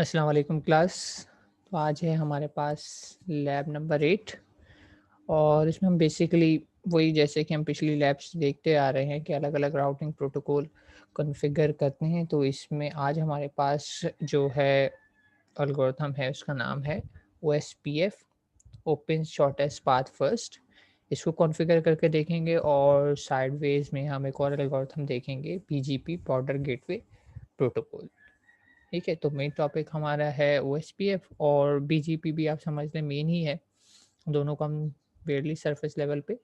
अस्सलाम वालेकुम क्लास। तो आज है हमारे पास लैब नंबर 8 और इसमें हम बेसिकली वही जैसे कि हम पिछली लैब्स देखते आ रहे हैं कि अलग-अलग राउटिंग प्रोटोकॉल कॉन्फ़िगर करते हैं। तो इसमें आज हमारे पास जो है एल्गोरिथम है उसका नाम है OSPF, open shortest path first. इसको कॉन्फ़िगर करके देखेंगे और साइडवेज़ में हम एक और एल्गोरिथम देखेंगे बीजीपी बॉर्डर गेटवे प्रोटोकॉल। ठीक है, तो मेन टॉपिक हमारा है ओएसपीएफ और बीजीपी भी आप समझ लें मेन ही है। दोनों को हम बेयरली सरफेस लेवल पे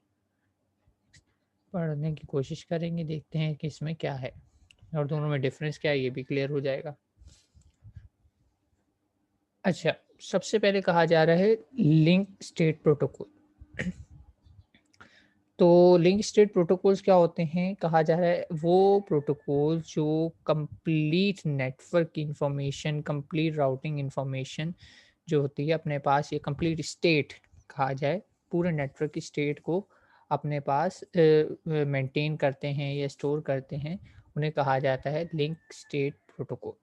पढ़ने की कोशिश करेंगे, देखते हैं कि इसमें क्या है और दोनों में डिफरेंस क्या है ये भी क्लियर हो जाएगा। अच्छा, सबसे पहले कहा जा रहा है लिंक स्टेट प्रोटोकॉल। तो लिंक स्टेट प्रोटोकॉल्स क्या होते हैं? कहा जा रहा है वो प्रोटोकॉल जो complete network information, complete routing information जो होती है अपने पास, ये कंप्लीट स्टेट कहा जाए, पूरे नेटवर्क की स्टेट को अपने पास मेंटेन करते हैं या स्टोर करते हैं, उन्हें कहा जाता है लिंक स्टेट प्रोटोकॉल।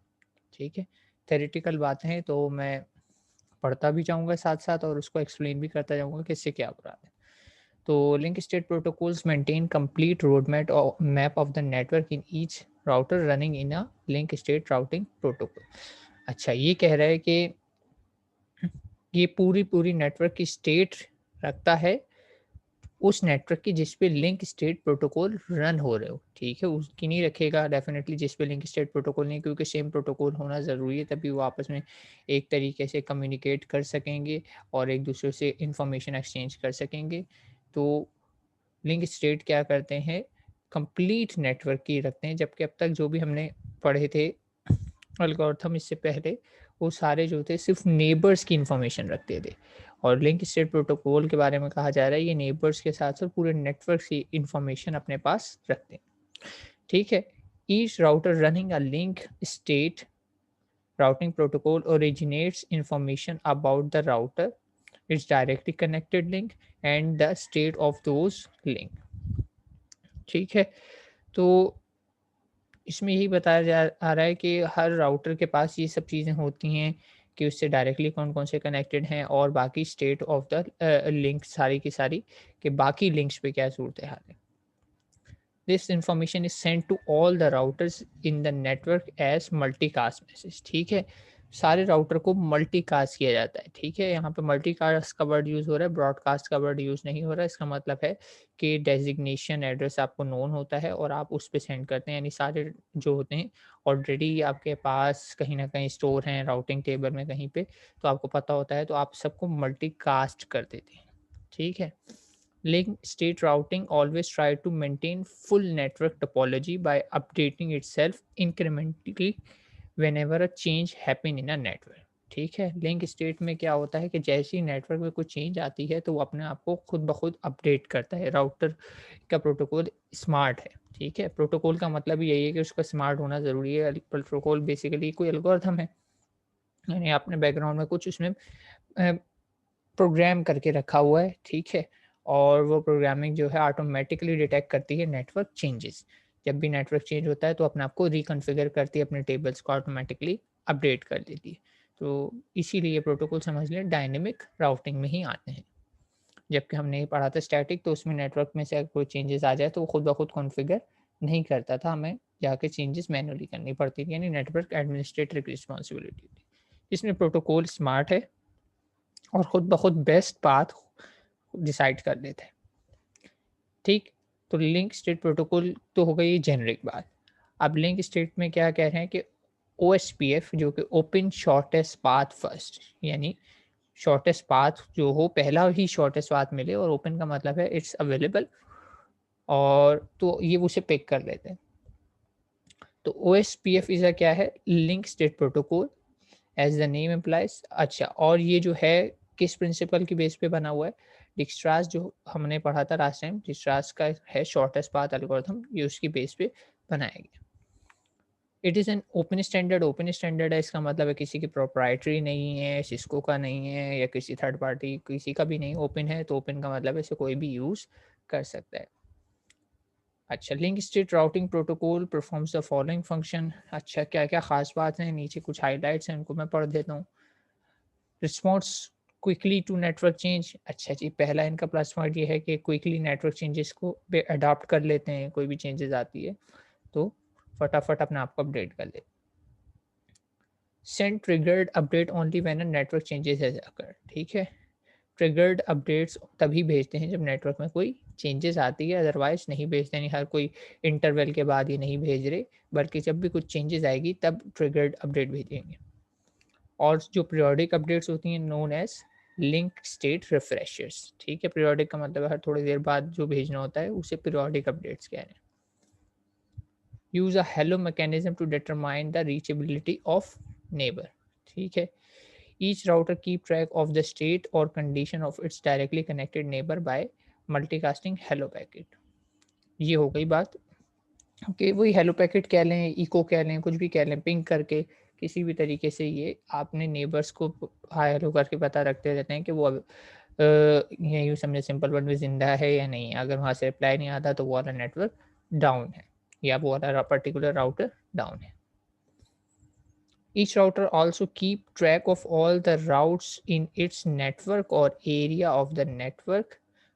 ठीक है, थ्योरेटिकल बातें हैं तो मैं पढ़ता भी जाऊंगा साथ साथ और उसको एक्सप्लेन भी करता जाऊंगा कि इससे क्या बुरा है। तो link state protocols maintain complete road map of the network in each router running in a link state routing protocol. अच्छा, ये कह रहा है कि ये पूरी नेटवर्क की स्टेट रखता है उस नेटवर्क की जिस पे लिंक स्टेट प्रोटोकॉल रन हो रहे हो। ठीक है, उसकी नहीं रखेगा डेफिनेटली जिस पे लिंक स्टेट प्रोटोकॉल नहीं, क्योंकि सेम प्रोटोकॉल होना ज़रूरी है तभी वो आपस में एक तरीके से कम्युनिकेट कर सकेंगे और एक दूसरे से इंफॉर्मेशन एक्सचेंज कर सकेंगे। तो लिंक स्टेट क्या करते हैं, कंप्लीट नेटवर्क की रखते हैं, जबकि अब तक जो भी हमने पढ़े थे एल्गोरिथम इससे पहले, वो सारे जो थे सिर्फ नेबर्स की इंफॉर्मेशन रखते थे। और लिंक स्टेट प्रोटोकॉल के बारे में कहा जा रहा है ये नेबर्स के साथ साथ पूरे नेटवर्क की इंफॉर्मेशन अपने पास रखते हैं। ठीक है, each router running a link state routing protocol originates information about the router, its directly connected link and the state of those link। ठीक है, तो इसमें यही बताया जा आ रहा है कि हर राउटर के पास ये सब चीज़ें होती हैं कि उससे डायरेक्टली कौन-कौन से कनेक्टेड हैं और बाकी स्टेट ऑफ द लिंक सारी की सारी कि बाकी लिंक्स पे क्या सूरत-ए-हाल है। This information is send to all the routers in the network as multicast message. ठीक है, सारे राउटर को मल्टीकास्ट किया जाता है। ठीक है, यहाँ पे मल्टीकास्ट का वर्ड यूज़ हो रहा है, ब्रॉडकास्ट का वर्ड यूज़ नहीं हो रहा है। इसका मतलब है कि डेजिग्नेशन एड्रेस आपको नोन होता है और आप उस पे सेंड करते हैं, यानी सारे जो होते हैं ऑलरेडी आपके पास कहीं ना कहीं स्टोर हैं राउटिंग टेबल में कहीं पे, तो आपको पता होता है तो आप सबको मल्टीकास्ट कर देते हैं। ठीक है, link state routing always try to maintain full network topology by updating itself incrementally whenever a change happen in a network। ठीक है, लिंक स्टेट में क्या होता है कि जैसे ही नेटवर्क में कुछ चेंज आती है तो वो अपने आप को खुद ब खुद अपडेट करता है। राउटर का प्रोटोकॉल स्मार्ट है। ठीक है, प्रोटोकॉल का मतलब ही यही है कि उसका स्मार्ट होना ज़रूरी है। प्रोटोकॉल बेसिकली कोई एल्गोरिथम है, यानी आपने बैकग्राउंड में कुछ उसमें प्रोग्राम करके रखा हुआ है। ठीक है, और वो प्रोग्रामिंग जो है ऑटोमेटिकली डिटेक्ट करती है नेटवर्क चेंजेस। जब भी नेटवर्क चेंज होता है तो अपने आप को रिकॉन्फ़िगर करती है, अपने टेबल्स को ऑटोमेटिकली अपडेट कर देती है। तो इसीलिए प्रोटोकॉल समझ लें डायनेमिक राउटिंग में ही आते हैं। जबकि हमने ये पढ़ा था स्टैटिक, तो उसमें नेटवर्क में से अगर कोई चेंजेस आ जाए तो वो खुद ब खुद कॉन्फ़िगर नहीं करता था, हमें जाके चेंजेस मैन्युअली करनी पड़ती थी, यानी नेटवर्क एडमिनिस्ट्रेटर की रिस्पॉन्सिबिलिटी थी। इसमें प्रोटोकॉल स्मार्ट है और खुद ब खुद बेस्ट पाथ डिसाइड कर लेते हैं। ठीक, तो लिंक स्टेट प्रोटोकॉल तो हो गई जेनेरिक बात। अब लिंक स्टेट में क्या कह रहे हैं कि ओएसपीएफ जो कि ओपन शॉर्टेस्ट पाथ फर्स्ट, यानी शॉर्टेस्ट पाथ जो हो पहला ही शॉर्टेस्ट पाथ मिले, और ओपन का मतलब है इट्स अवेलेबल, और तो ये उसे पिक कर लेते हैं। तो ओएसपीएफ इज़ क्या है, link state protocol as the name implies. अच्छा, और ये जो है किस प्रिंसिपल की बेस पे बना हुआ है, डिक्सट्रास जो हमने पढ़ा था लास्ट टाइम, डिक्सट्रास का है शॉर्टेस्ट पाथ एल्गोरिथम, ये उसकी बेस पे बनाया गया। It is an open standard. Open standard है इसका मतलब है किसी की प्रोप्राइटरी नहीं है, सिस्को का नहीं है या किसी थर्ड पार्टी किसी का भी नहीं, ओपन है तो ओपन का मतलब है इसे कोई भी यूज़ कर सकता है। अच्छा, link state routing protocol performs the following function. अच्छा, क्या क्या खास बात है, नीचे कुछ हाइलाइट्स हैं, उनको मैं पढ़ देता हूँ। Response quickly to network change. अच्छा जी, पहला इनका प्लस पॉइंट ये है कि क्विकली नेटवर्क चेंजेस को पे अडॉप्ट कर लेते हैं, कोई भी चेंजेस आती है तो फटाफट अपने आप को अपडेट कर लेते। Send triggered update only when a network changes has occurred. ठीक है, ट्रिगर्ड अपडेट्स तभी भेजते हैं जब नेटवर्क में कोई चेंजेस आती है, अदरवाइज नहीं भेजते। नहीं, हर कोई इंटरवल के बाद ये नहीं भेज रहे, बल्कि जब भी कुछ चेंजेस आएगी तब ट्रिगर्ड अपडेट भेजेंगे। और जो पीरियोडिक अपडेट्स होती हैं known as link state refreshers. ठीक है, पीरियोडिक का मतलब हर थोड़ी देर बाद जो भेजना होता है उसे पीरियोडिक अपडेट्स कह रहे हैं। Use a hello mechanism to determine the reachability of neighbour. ठीक है, each router keep track of the state और condition of its directly connected neighbour by multicasting hello packet. ये हो गई बात कि वही हेलो पैकेट कह लें, इको कह लें, कुछ भी कह लें, पिंग करके किसी भी तरीके से ये आपने नेबर्स को हाय हेलो करके पता रखते रहते हैं कि वो अब ये यूँ समझे सिंपल वर्ड में ज़िंदा है या नहीं है। अगर वहाँ से रिप्लाई नहीं आता तो वो वाला नेटवर्क डाउन है या वो वाला पर्टिकुलर राउटर डाउन है। Each router also keep track of all the routes in its network or area of the network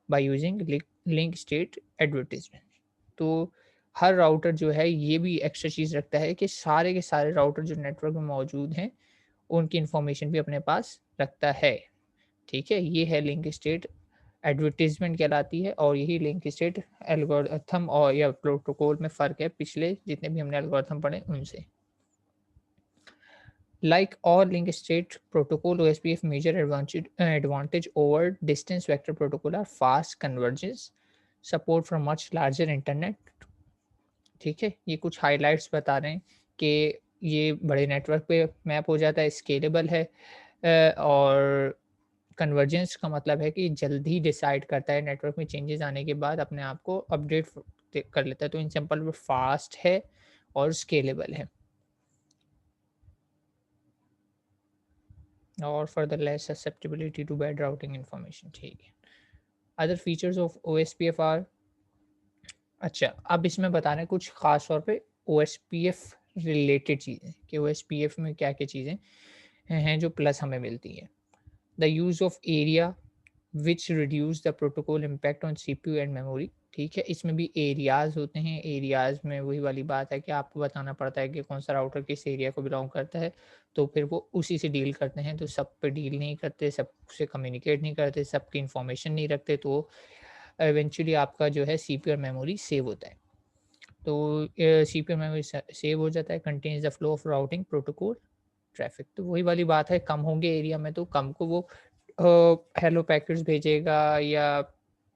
by using link state advertisement। तो हर राउटर जो है ये भी एक्स्ट्रा चीज़ रखता है कि सारे के सारे राउटर जो नेटवर्क में मौजूद हैं उनकी इंफॉर्मेशन भी अपने पास रखता है। ठीक है, ये है लिंक स्टेट एडवर्टाइजमेंट कहलाती है और यही लिंक स्टेट एल्गोरिथम और या प्रोटोकॉल में फ़र्क है पिछले जितने भी हमने एल्गोरिथम पढ़े उनसे। Like all link state protocol, OSPF major advantage over distance vector protocol are fast convergence, support for much larger internet। ठीक है, ये कुछ हाइलाइट्स बता रहे हैं कि ये बड़े नेटवर्क पे मैप हो जाता है, स्केलेबल है और कन्वर्जेंस का मतलब है कि जल्दी डिसाइड करता है नेटवर्क में चेंजेस आने के बाद अपने आप को अपडेट कर लेता है। तो इन सिंपल वर्ड फास्ट है और स्केलेबल है और further less susceptibility to bad routing information. ठीक है, other features of OSPF are. अच्छा, अब इसमें बता रहे हैं कुछ खास तौर पे OSPF रिलेटेड चीज़ें कि OSPF में क्या क्या चीज़ें हैं जो प्लस हमें मिलती हैं। The use of area which reduce the protocol impact on CPU and memory. ठीक है, इसमें भी एरियाज़ होते हैं। एरियाज़ में वही वाली बात है कि आपको बताना पड़ता है कि कौन सा राउटर किस एरिया को बिलोंग करता है, तो फिर वो उसी से डील करते हैं। तो सब पे डील नहीं करते, सबसे कम्युनिकेट नहीं करते, सबकी इन्फॉर्मेशन नहीं रखते, तो इवेंचुअली आपका जो है CPU और मेमोरी सेव होता है। तो CPU और मेमोरी सेव हो जाता है, contains the flow of routing protocol traffic. तो वही वाली बात है, कम होंगे एरिया में तो कम को वो हेलो पैकेट्स भेजेगा या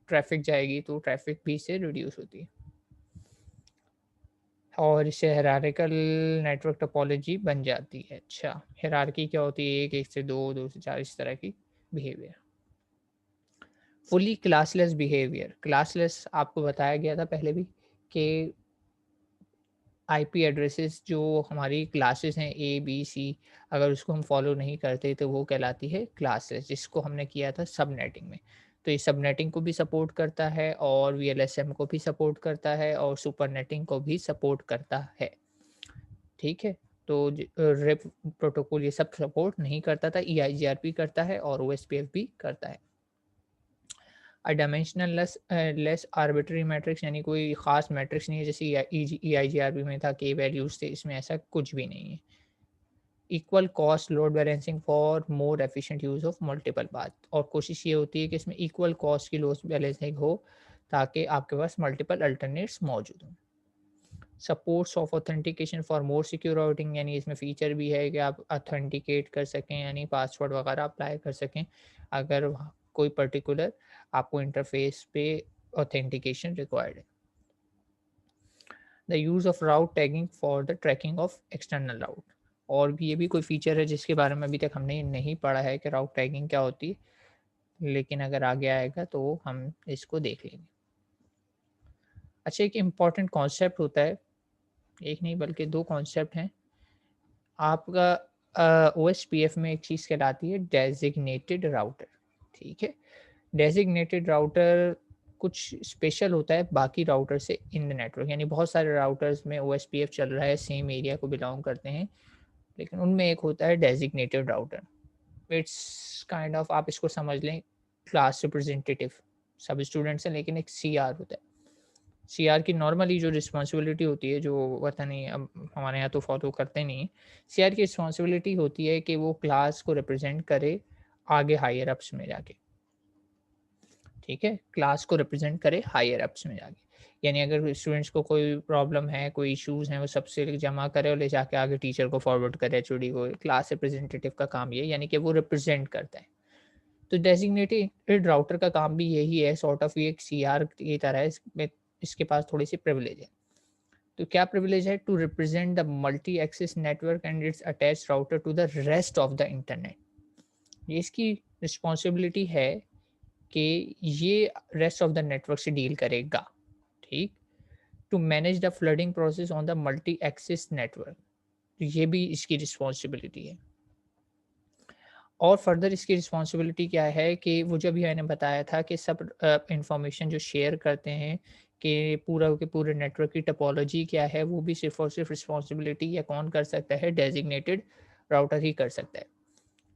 ट्रैफिक जाएगी तो ट्रैफिक भी इससे रिड्यूस होती है और इससे हायरार्किकल नेटवर्क टोपोलॉजी बन जाती है। अच्छा, हायरार्की क्या होती है? एक, एक से दो, दो से चार, इस तरह की behaviour. Fully classless behaviour. Classless आपको बताया गया था पहले भी कि आईपी एड्रेसेस जो हमारी क्लासेस हैं ए बी सी, अगर उसको हम फॉलो नहीं करते तो वो कहलाती है क्लासेस, जिसको हमने किया था सबनेटिंग में। तो ये सबनेटिंग को भी सपोर्ट करता है और वीएलएसएम को भी सपोर्ट करता है और सुपरनेटिंग को भी सपोर्ट करता है। ठीक है, तो रेप प्रोटोकॉल ये सब सपोर्ट नहीं करता था, ईआईजीआरपी करता है और ओएसपीएफ भी करता है। डायमेंशनल लेस आर्बिट्री मैट्रिक्स, यानी कोई ख़ास मैट्रिक्स नहीं है जैसे ईआईजीआरबी में था के वैल्यूज़ थे, इसमें ऐसा कुछ भी नहीं है। Equal cost load balancing for more efficient use of multiple path, और कोशिश ये होती है कि इसमें इक्वल कॉस्ट की लोड बैलेंसिंग हो ताकि आपके पास मल्टीपल अल्टरनेट्स मौजूद हों। Supports of authentication for more secure routing, यानी इसमें फ़ीचर भी है कि आप ऑथेंटिकेट कर सकें, यानी पासवर्ड वगैरह अप्लाई कर सकें अगर कोई पर्टिकुलर आपको इंटरफेस पे ऑथेंटिकेशन रिक्वायर्ड है। The use of route tagging for the tracking of external route, और भी ये भी कोई फीचर है जिसके बारे में अभी तक हमने नहीं पढ़ा है कि राउट टैगिंग क्या होती है, लेकिन अगर आगे आएगा तो हम इसको देख लेंगे। अच्छा, एक इम्पॉर्टेंट कॉन्सेप्ट होता है, एक नहीं बल्कि दो कॉन्सेप्ट हैं आपका ओएसपीएफ में। एक चीज़ कहलाती है डेज़िग्नेटेड राउटर। ठीक है, डेज़िग्नेटेड राउटर कुछ स्पेशल होता है बाकी राउटर से इन द नेटवर्क, यानी बहुत सारे राउटर्स में ओएसपीएफ चल रहा है, सेम एरिया को बिलोंग करते हैं, लेकिन उनमें एक होता है designated router. It's kind of, आप इसको समझ लें क्लास रिप्रेजेंटेटिव, सब स्टूडेंट्स हैं, लेकिन एक सीआर होता है। सीआर की नॉर्मली जो रिस्पॉन्सिबिलिटी होती है, जो पता नहीं अब हमारे यहाँ तो फॉलो करते नहीं, सीआर की रिस्पॉन्सिबिलिटी होती है कि वो क्लास को रिप्रेजेंट करे आगे हायर अप्स में जाके, ठीक है, क्लास को रिप्रेजेंट करे हायर अप्स में जाके। यानी अगर स्टूडेंट्स को कोई प्रॉब्लम है, कोई इश्यूज हैं, वो सबसे जमा करे और ले जाके आगे टीचर को फॉरवर्ड करे, एचओडी को। क्लास रिप्रेजेंटेटिव का काम ये, यानी कि वो रिप्रेजेंट करता है। तो डेजिग्नेटेड राउटर का काम भी यही है, सॉर्ट ऑफ ये एक सीआर की तरह है। इसके पास थोड़ी सी प्रिविलेज है। तो क्या प्रिविलेज है? To represent the multi access network and its attach router to the rest of the internet. ये इसकी रिस्पॉन्सिबिलिटी है कि ये रेस्ट ऑफ द नेटवर्क से डील करेगा, ठीक। To manage the flooding process on the multi access network, तो ये भी इसकी रिस्पॉन्सिबिलिटी है। और फर्दर इसकी रिस्पॉन्सिबिलिटी क्या है कि वो जो भी मैंने बताया था कि सब इंफॉर्मेशन जो शेयर करते हैं कि पूरा के पूरे नेटवर्क की टोपोलॉजी क्या है, वो भी सिर्फ और सिर्फ रिस्पॉन्सिबिलिटी या कौन कर सकता है? डेजिग्नेटेड राउटर ही कर सकता है।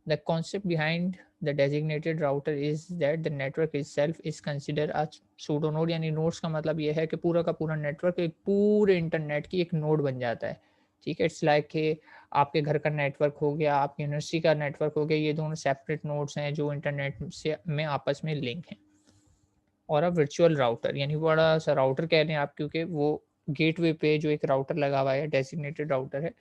The concept behind the designated router is that the network itself is considered a pseudo node, यानी नोड्स का मतलब ये है कि पूरा का पूरा नेटवर्क एक पूरे इंटरनेट की एक नोड बन जाता है, ठीक है। इट्स लाइक कि आपके घर का नेटवर्क हो गया, आपकी यूनिवर्सिटी का नेटवर्क हो गया, ये दोनों सेपरेट नोड्स हैं जो इंटरनेट से में आपस में लिंक हैं। और अब वर्चुअल राउटर, यानी बड़ा सा राउटर कह रहे हैं आप, क्योंकि वो गेटवे पे जो एक राउटर लगा हुआ है, डेजिग्नेटेड राउटर है,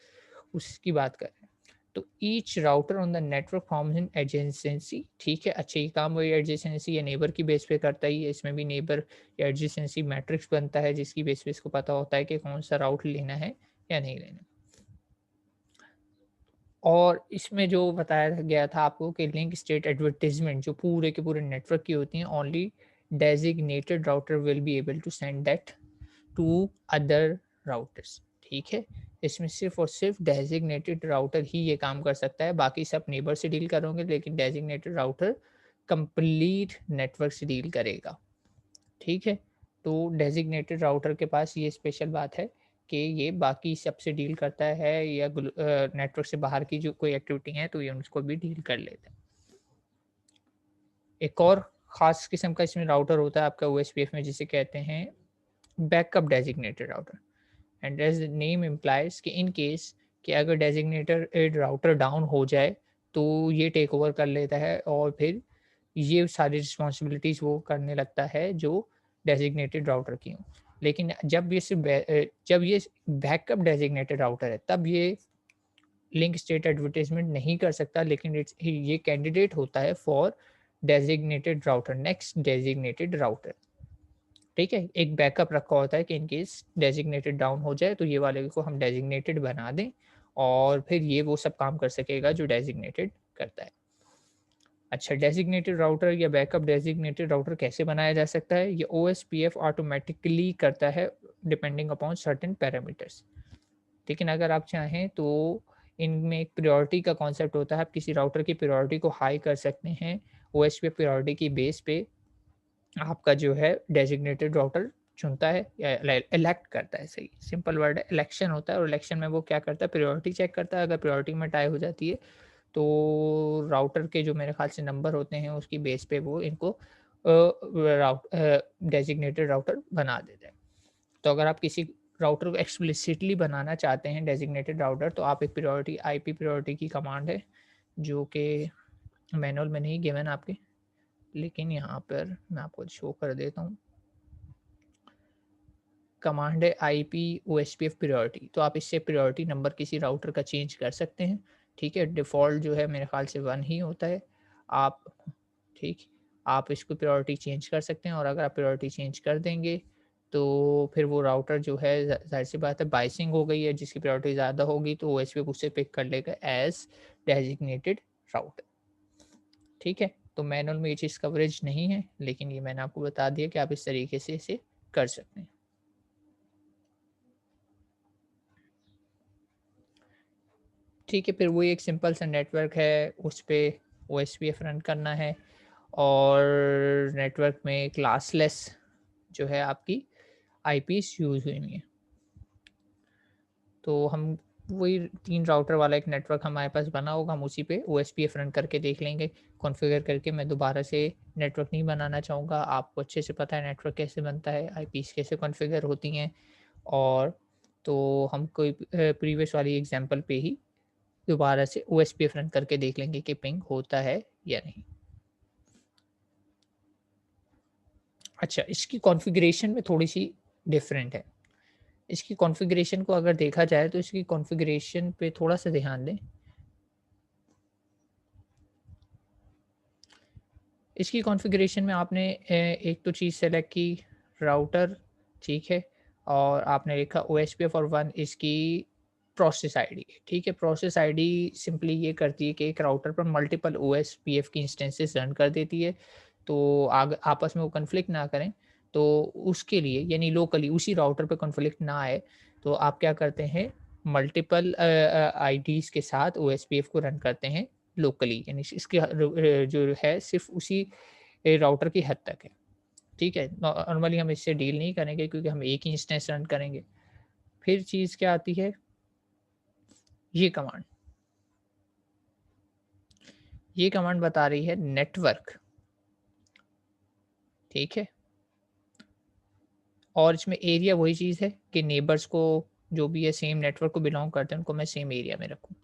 उसकी बात कर रहे हैं। तो each router on the network forms in adjacency, ठीक है। अच्छा, ये काम वही एडजेंसी या नेबर की बेस पे करता ही है। इसमें भी नेबर या एडजेंसी मैट्रिक्स बनता है, जिसकी बेस पे इसको पता होता है कि कौन सा राउट लेना है या नहीं लेना। और इसमें जो बताया गया था आपको कि लिंक स्टेट एडवर्टाइजमेंट जो पूरे के पूरे नेटवर्क की होती हैं, only designated router will be able to send that to other routers, ठीक है। इसमें सिर्फ और सिर्फ डेजिग्नेटेड राउटर ही ये काम कर सकता है, बाकी सब नेबर से डील करोगे, लेकिन डेजिग्नेटेड राउटर कंप्लीट नेटवर्क से डील करेगा, ठीक है। तो डेजिग्नेटेड राउटर के पास ये स्पेशल बात है कि ये बाकी सबसे डील करता है, या नेटवर्क से बाहर की जो कोई एक्टिविटी है तो ये उसको भी डील कर लेता है। एक और ख़ास किस्म का इसमें राउटर होता है आपका ओएसपीएफ में, जिसे कहते हैं backup designated router. And as name implies कि इन केस कि अगर डेजिग्नेटेड राउटर डाउन हो जाए तो ये टेक ओवर कर लेता है, और फिर ये सारी रिस्पॉन्सिबिलिटीज़ वो करने लगता है जो डेजिग्नेटेड राउटर की हों। लेकिन जब ये बैकअप डेजिग्नेटेड राउटर है, तब ये लिंक स्टेट एडवर्टाइजमेंट नहीं कर सकता, लेकिन ये कैंडिडेट होता है for designated router, next designated router, ठीक है। एक बैकअप रखा होता है कि इन केस डेजिग्नेटेड डाउन हो जाए तो ये वाले को हम डेजिग्नेटेड बना दें, और फिर ये वो सब काम कर सकेगा जो डेजिग्नेटेड करता है। अच्छा, डेजिग्नेटेड राउटर या बैकअप डेजिग्नेटेड राउटर कैसे बनाया जा सकता है? ये ओएसपीएफ ऑटोमेटिकली करता है डिपेंडिंग अपॉन सर्टेन पैरामीटर्स, लेकिन अगर आप चाहें तो इनमें एक प्रायोरिटी का कॉन्सेप्ट होता है। आप किसी राउटर की प्रायोरिटी को हाई कर सकते हैं ओएसपीएफ प्रायोरिटी की बेस पे। आपका जो है डेजिग्नेटेड राउटर चुनता है या इलेक्ट करता है, सही सिंपल वर्ड है, इलेक्शन होता है। और इलेक्शन में वो क्या करता है? प्रायोरिटी चेक करता है। अगर प्रायोरिटी में टाई हो जाती है तो राउटर के जो मेरे ख्याल से नंबर होते हैं उसकी बेस पे वो इनको डेजिग्नेटेड राउटर बना देता है। तो अगर आप किसी राउटर को एक्सप्लिसिटली बनाना चाहते हैं डेजिग्नेटेड राउटर, तो आप एक प्रायोरिटी आईपी प्रायोरिटी की कमांड है जो कि मैनुअल में नहीं गिवन आपके, लेकिन यहाँ पर मैं आपको शो कर देता हूँ। कमांड है IPOSPF प्रायोरिटी, तो आप इससे प्रायोरिटी नंबर किसी राउटर का चेंज कर सकते हैं, ठीक है। डिफ़ॉल्ट जो है मेरे ख्याल से 1 ही होता है। आप ठीक, आप इसको प्रायोरिटी चेंज कर सकते हैं, और अगर आप प्रायोरिटी चेंज कर देंगे तो फिर वो राउटर जो है ज़ाहिर सी बात है बाइसिंग हो गई है, जिसकी प्रायोरिटी ज़्यादा होगी तो ओएसपीएफ उसे पिक कर लेगा एज़ डेजिग्नेटेड राउटर, ठीक है। तो मैनुअल में ये चीज़ कवरेज नहीं है, लेकिन ये मैंने आपको बता दिया कि आप इस तरीके से इसे कर सकते हैं। ठीक है, फिर वही एक सिंपल सा नेटवर्क है, उस पे ओएसपीएफ रन करना है, और नेटवर्क में क्लासलेस जो है आपकी आईपीस यूज़ हुई हैं। तो हम वही 3 राउटर वाला एक नेटवर्क हमारे पास बना होगा, हम उसी पे ओएसपीएफ रन करके देख लेंगे, कॉन्फ़िगर करके। मैं दोबारा से नेटवर्क नहीं बनाना चाहूँगा, आपको अच्छे से पता है नेटवर्क कैसे बनता है, आईपीस कैसे कॉन्फ़िगर होती हैं। और तो हम कोई प्रीवियस वाली एग्ज़ाम्पल पे ही दोबारा से ओएसपीएफ रन करके देख लेंगे कि पिंग होता है या नहीं। अच्छा, इसकी कॉन्फ़िगरेशन में थोड़ी-सी डिफ़रेंट है। इसकी कॉन्फ़िगरेशन को अगर देखा जाए तो इसकी कॉन्फ़िगरेशन पे थोड़ा-सा ध्यान दें। इसकी कॉन्फ़िगरेशन में आपने एक तो चीज़ सेलेक्ट की राउटर, ठीक है? और आपने लिखा ओएसपीएफ और 1 इसकी प्रोसेस आईडी, ठीक है? प्रोसेस आईडी सिंपली ये करती है कि एक राउटर पर मल्टीपल ओएसपीएफ की इंस्टेंसेस रन कर देती है। तो आग आपस में वो कॉन्फ्लिक्ट ना करें, तो उसके लिए यानी लोकली उसी राउटर पे कॉन्फ्लिक्ट ना आए, तो आप क्या करते हैं मल्टीपल आईडीज़ के साथ ओएसपीएफ को रन करते हैं लोकली, यानी इसकी जो है सिर्फ़ उसी राउटर की हद तक है, ठीक है? नॉर्मली हम इससे डील नहीं करेंगे क्योंकि हम एक ही इंस्टेंस रन करेंगे। फिर चीज़ क्या आती है, ये कमांड। ये कमांड बता रही है नेटवर्क, ठीक है? और इसमें एरिया वही चीज़ है कि नेबर्स को जो भी है सेम नेटवर्क को बिलॉन्ग करते हैं, उनको मैं सेम एरिया में रखूँ।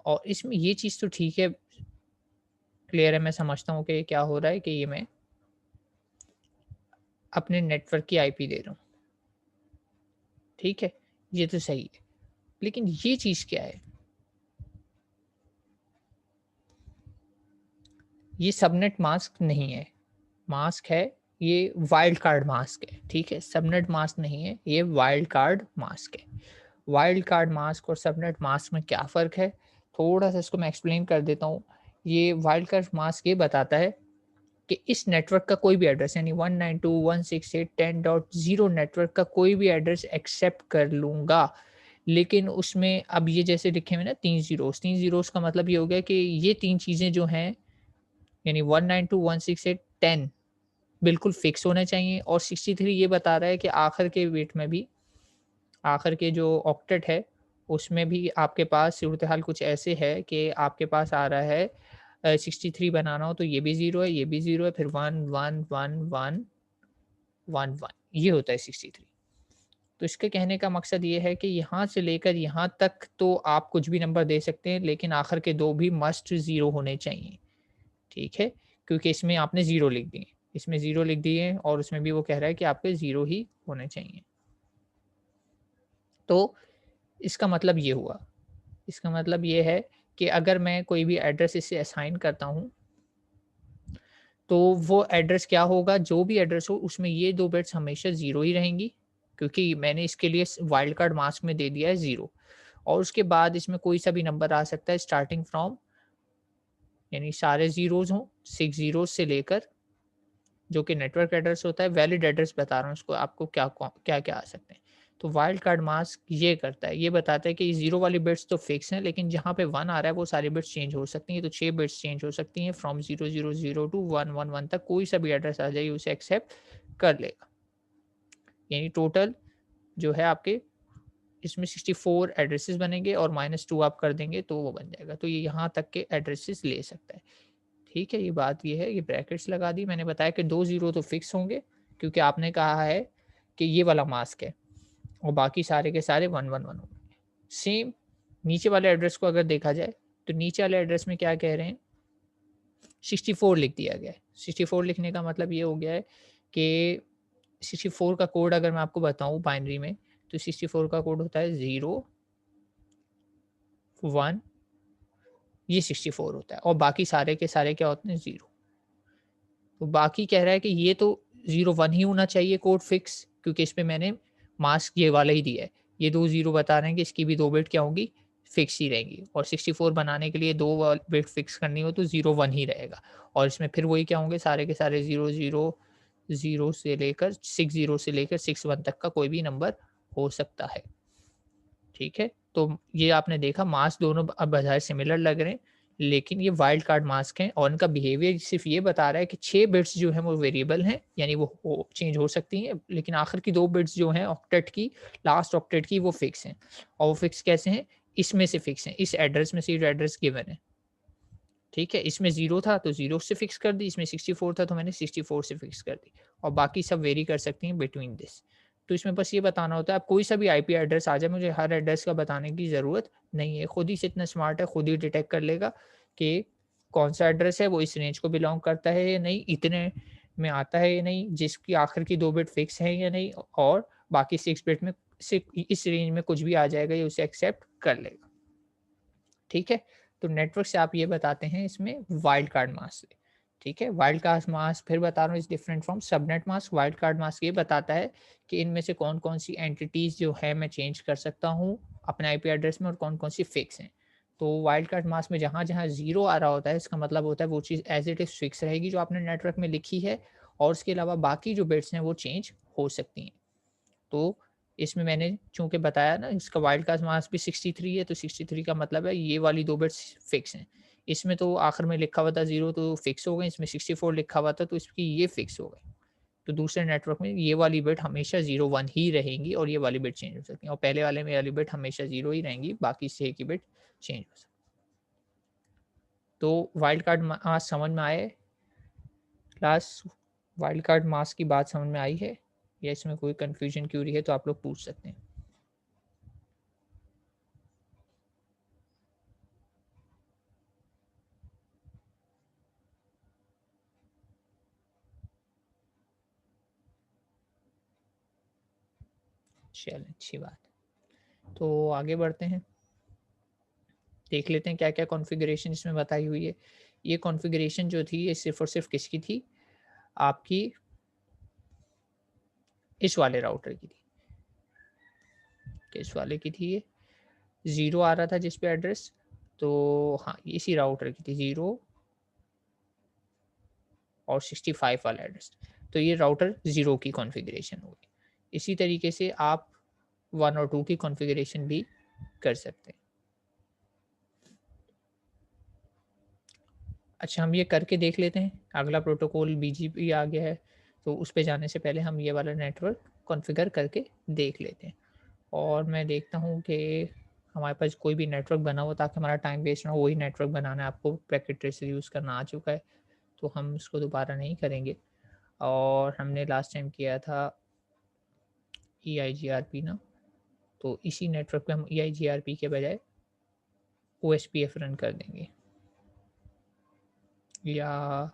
और इसमें ये चीज़ तो ठीक है, क्लियर है, मैं समझता हूँ कि क्या हो रहा है कि ये मैं अपने नेटवर्क की आईपी दे रहा हूँ, ठीक है? ये तो सही है। लेकिन ये चीज़ क्या है? ये सबनेट मास्क नहीं है, मास्क है, ये वाइल्ड कार्ड मास्क है, ठीक है? सबनेट मास्क नहीं है, ये वाइल्ड कार्ड मास्क है। वाइल्ड कार्ड मास्क और सबनेट मास्क में क्या फ़र्क है? थोड़ा-सा इसको मैं एक्सप्लेन कर देता हूँ। ये वाइल्ड कार्ड मास्क ये बताता है कि इस नेटवर्क का कोई भी एड्रेस यानी 192.168.10 नेटवर्क का कोई भी एड्रेस एक्सेप्ट कर लूँगा। लेकिन उसमें अब ये जैसे लिखे हुए हैं ना 3 ज़ीरोज़ का मतलब ये हो गया कि ये 3 चीज़ें जो हैं यानी 192.168.10 बिल्कुल फिक्स होने चाहिए और 63 ये बता रहा है कि आखिर के बिट में भी आखिर के जो ऑक्टेट है, उसमें भी आपके पास सूरत-ए-हाल कुछ ऐसे है कि आपके पास आ रहा है 63 बनाना हो तो ये भी 0 है, ये भी 0 है, फिर 1, 1, 1, 1, 1, 1 ये होता है 63। तो इसके कहने का मकसद ये है कि यहाँ से लेकर यहाँ तक तो आप कुछ भी नंबर दे सकते हैं, लेकिन आखिर के 2 भी मस्ट 0 होने चाहिए, ठीक है? क्योंकि इसमें आपने 0 लिख दिए। इसमें 0 लिख दिए और उसमें भी वो कह रहा है कि आपके 0 ही होने चाहिए। तो इसका मतलब ये हुआ। इसका मतलब ये है कि अगर मैं कोई भी एड्रेस इसे असाइन करता हूँ, तो वो एड्रेस क्या होगा, जो भी एड्रेस हो उसमें ये 2 बिट्स हमेशा 0 ही रहेंगी, क्योंकि मैंने इसके लिए वाइल्ड कार्ड मास्क में दे दिया है 0 और उसके बाद इसमें कोई सा भी नंबर आ सकता है स्टार्टिंग फ्रॉम यानी सारे ज़ीरोज़ हों, 6 ज़ीरोज़ से लेकर जो कि नेटवर्क एड्रेस होता है, वैलिड एड्रेस बता रहा हूँ उसको आपको क्या-क्या आ सकते हैं। तो वाइल्ड कार्ड मास्क ये करता है, ये बताता है कि 0 वाली बिट्स तो फिक्स हैं, लेकिन जहाँ पे 1 आ रहा है वो सारी बिट्स चेंज हो सकती हैं, तो 6 बिट्स चेंज हो सकती हैं फ्रॉम 0000 टू 111 तक कोई सा भी एड्रेस आ जाए उसे एक्सेप्ट कर लेगा। यानी टोटल जो है आपके इसमें 64 एड्रेसेस बनेंगे और -2 आप कर देंगे तो वो बन जाएगा। तो ये यहाँ तक के एड्रेसेस ले सकता है। ठीक है, ये बात ये है, ये ब्रैकेट्स लगा दी। मैंने बताया कि 2 ज़ीरो तो फिक्स होंगे क्योंकि आपने कहा है कि ये वाला मास्क है और बाकी सारे के सारे 111 होंगे। सेम नीचे वाले एड्रेस को अगर देखा जाए, तो नीचे वाले एड्रेस में क्या कह रहे हैं, 64 लिख दिया गया है। 64 लिखने का मतलब ये हो गया है कि 64 का कोड अगर मैं आपको बताऊँ बाइनरी में, तो 64 का कोड होता है 0, 1 ये 64 होता है और बाकी सारे के सारे क्या होते हैं 0। तो बाकी कह रहा है कि ये तो 0-1 ही होना चाहिए कोड फिक्स क्योंकि इसमें मैंने मास्क ये वाला ही दिया है। ये 2 0 बता रहे हैं कि इसकी भी 2 बिट क्या होंगी फिक्स ही रहेंगी और 64 बनाने के लिए 2 बिट फिक्स करनी हो तो 0-1 ही रहेगा और इसमें फिर वही क्या होंगे सारे के सारे 0-0 0 से लेकर 6-0 से लेकर 6-1 तक का कोई भी नंबर हो सकता है। ठीक है? तो ये आपने देखा मास्क दोनों अब बजाय सिमिलर लग रहे हैं, लेकिन ये वाइल्ड कार्ड मास्क हैं और इनका बिहेवियर सिर्फ ये बता रहा है कि 6 बिट्स जो हैं वो वेरिएबल हैं, यानी वो चेंज हो सकती हैं, लेकिन आखिर की 2 बिट्स जो हैं ऑक्टेट की, लास्ट ऑक्टेट की, वो फिक्स हैं। और वो फिक्स कैसे हैं? इसमें से फिक्स हैं, इस एड्रेस में से ये एड्रेस गिवन है। ठीक है? इसमें 0 था तो 0 से फिक्स कर दी, इसमें 64 था तो मैंने 64 से फिक्स कर दी, और बाकी सब वेरी कर सकती हैं बिटवीन दिस। तो इसमें बस ये बताना होता है, आप कोई सा भी आईपी एड्रेस आ जाए, मुझे हर एड्रेस का बताने की ज़रूरत नहीं है। खुद ही से इतना स्मार्ट है, खुद ही डिटेक्ट कर लेगा कि कौन-सा एड्रेस है, वो इस रेंज को बिलॉन्ग करता है या नहीं, इतने में आता है या नहीं, जिसकी आखिर की 2 बिट फिक्स है या नहीं, और बाकी 6 बिट में से इस रेंज में कुछ भी आ जाएगा, ये उसे एक्सेप्ट कर लेगा। ठीक है? तो नेटवर्क से आप ये बताते हैं इसमें वाइल्ड कार्ड मास्क से। ठीक है? वाइल्ड कार्ड मास्क फिर बता रहा हूँ, is different from subnet mask. Wild card mask ये बताता है कि इनमें से कौन-कौन सी एंटिटीज़ जो है मैं चेंज कर सकता हूँ अपने आईपी एड्रेस में, और कौन-कौन सी फिक्स हैं। तो वाइल्ड कार्ड मास्क में जहाँ-जहाँ 0 आ रहा होता है, इसका मतलब होता है वो चीज़ एज़ इट इज़ फिक्स रहेगी जो आपने नेटवर्क में लिखी है, और उसके अलावा बाकी जो बिट्स हैं वो चेंज हो सकती हैं। तो इसमें मैंने चूँकि बताया ना, इसका वाइल्ड कार्ड मार्क्स भी 63 है, तो 63 का मतलब है ये वाली 2 बिट्स फिक्स हैं। इसमें तो आखिर में लिखा हुआ था 0, तो फिक्स हो गए, इसमें 64 लिखा हुआ था तो इसकी ये फिक्स हो गए। तो दूसरे नेटवर्क में ये वाली बिट हमेशा 0-1 ही रहेंगी, और ये वाली बिट चेंज हो सकती है, और पहले वाले में ये वाली बिट हमेशा 0 ही रहेंगी, बाकी से की बिट चेंज हो सकती है। तो वाइल्ड कार्ड मास्क समझ में आया है? क्लास, वाइल्ड कार्ड मास्क की बात समझ में आई है, या इसमें कोई कन्फ्यूजन क्यूरी है तो आप लोग पूछ सकते हैं। चलें, अच्छी बात। तो आगे बढ़ते हैं। देख लेते हैं क्या-क्या कॉन्फ़िगरेशन इसमें बताई हुई है। ये कॉन्फ़िगरेशन जो थी, ये सिर्फ़ और सिर्फ़ किसकी थी? आपकी इस वाले राउटर की थी। किस वाले की थी ये? 0 आ रहा था जिस पे एड्रेस, तो हाँ, इसी राउटर की थी, 0 और 65 वाला एड्रेस। तो ये राउटर 0 की कॉन्फ़िगरेशन होगी। इसी तरीके से आप 1 और 2 की कॉन्फ़िगरेशन भी कर सकते हैं। अच्छा, हम ये करके देख लेते हैं। अगला प्रोटोकॉल बीजीपी आ गया है, तो उस पे जाने से पहले हम ये वाला नेटवर्क कॉन्फ़िगर करके देख लेते हैं। और मैं देखता हूँ कि हमारे पास कोई भी नेटवर्क बना हो ताकि हमारा टाइम वेस्ट ना हो, वही नेटवर्क बनाना है। आपको पैकेट ट्रेसर यूज़ करना आ चुका है, तो हम इसको दोबारा नहीं करेंगे। और हमने लास्ट टाइम किया था EIGRP ना, तो इसी नेटवर्क पे हम EIGRP के बजाय OSPF रन कर देंगे, या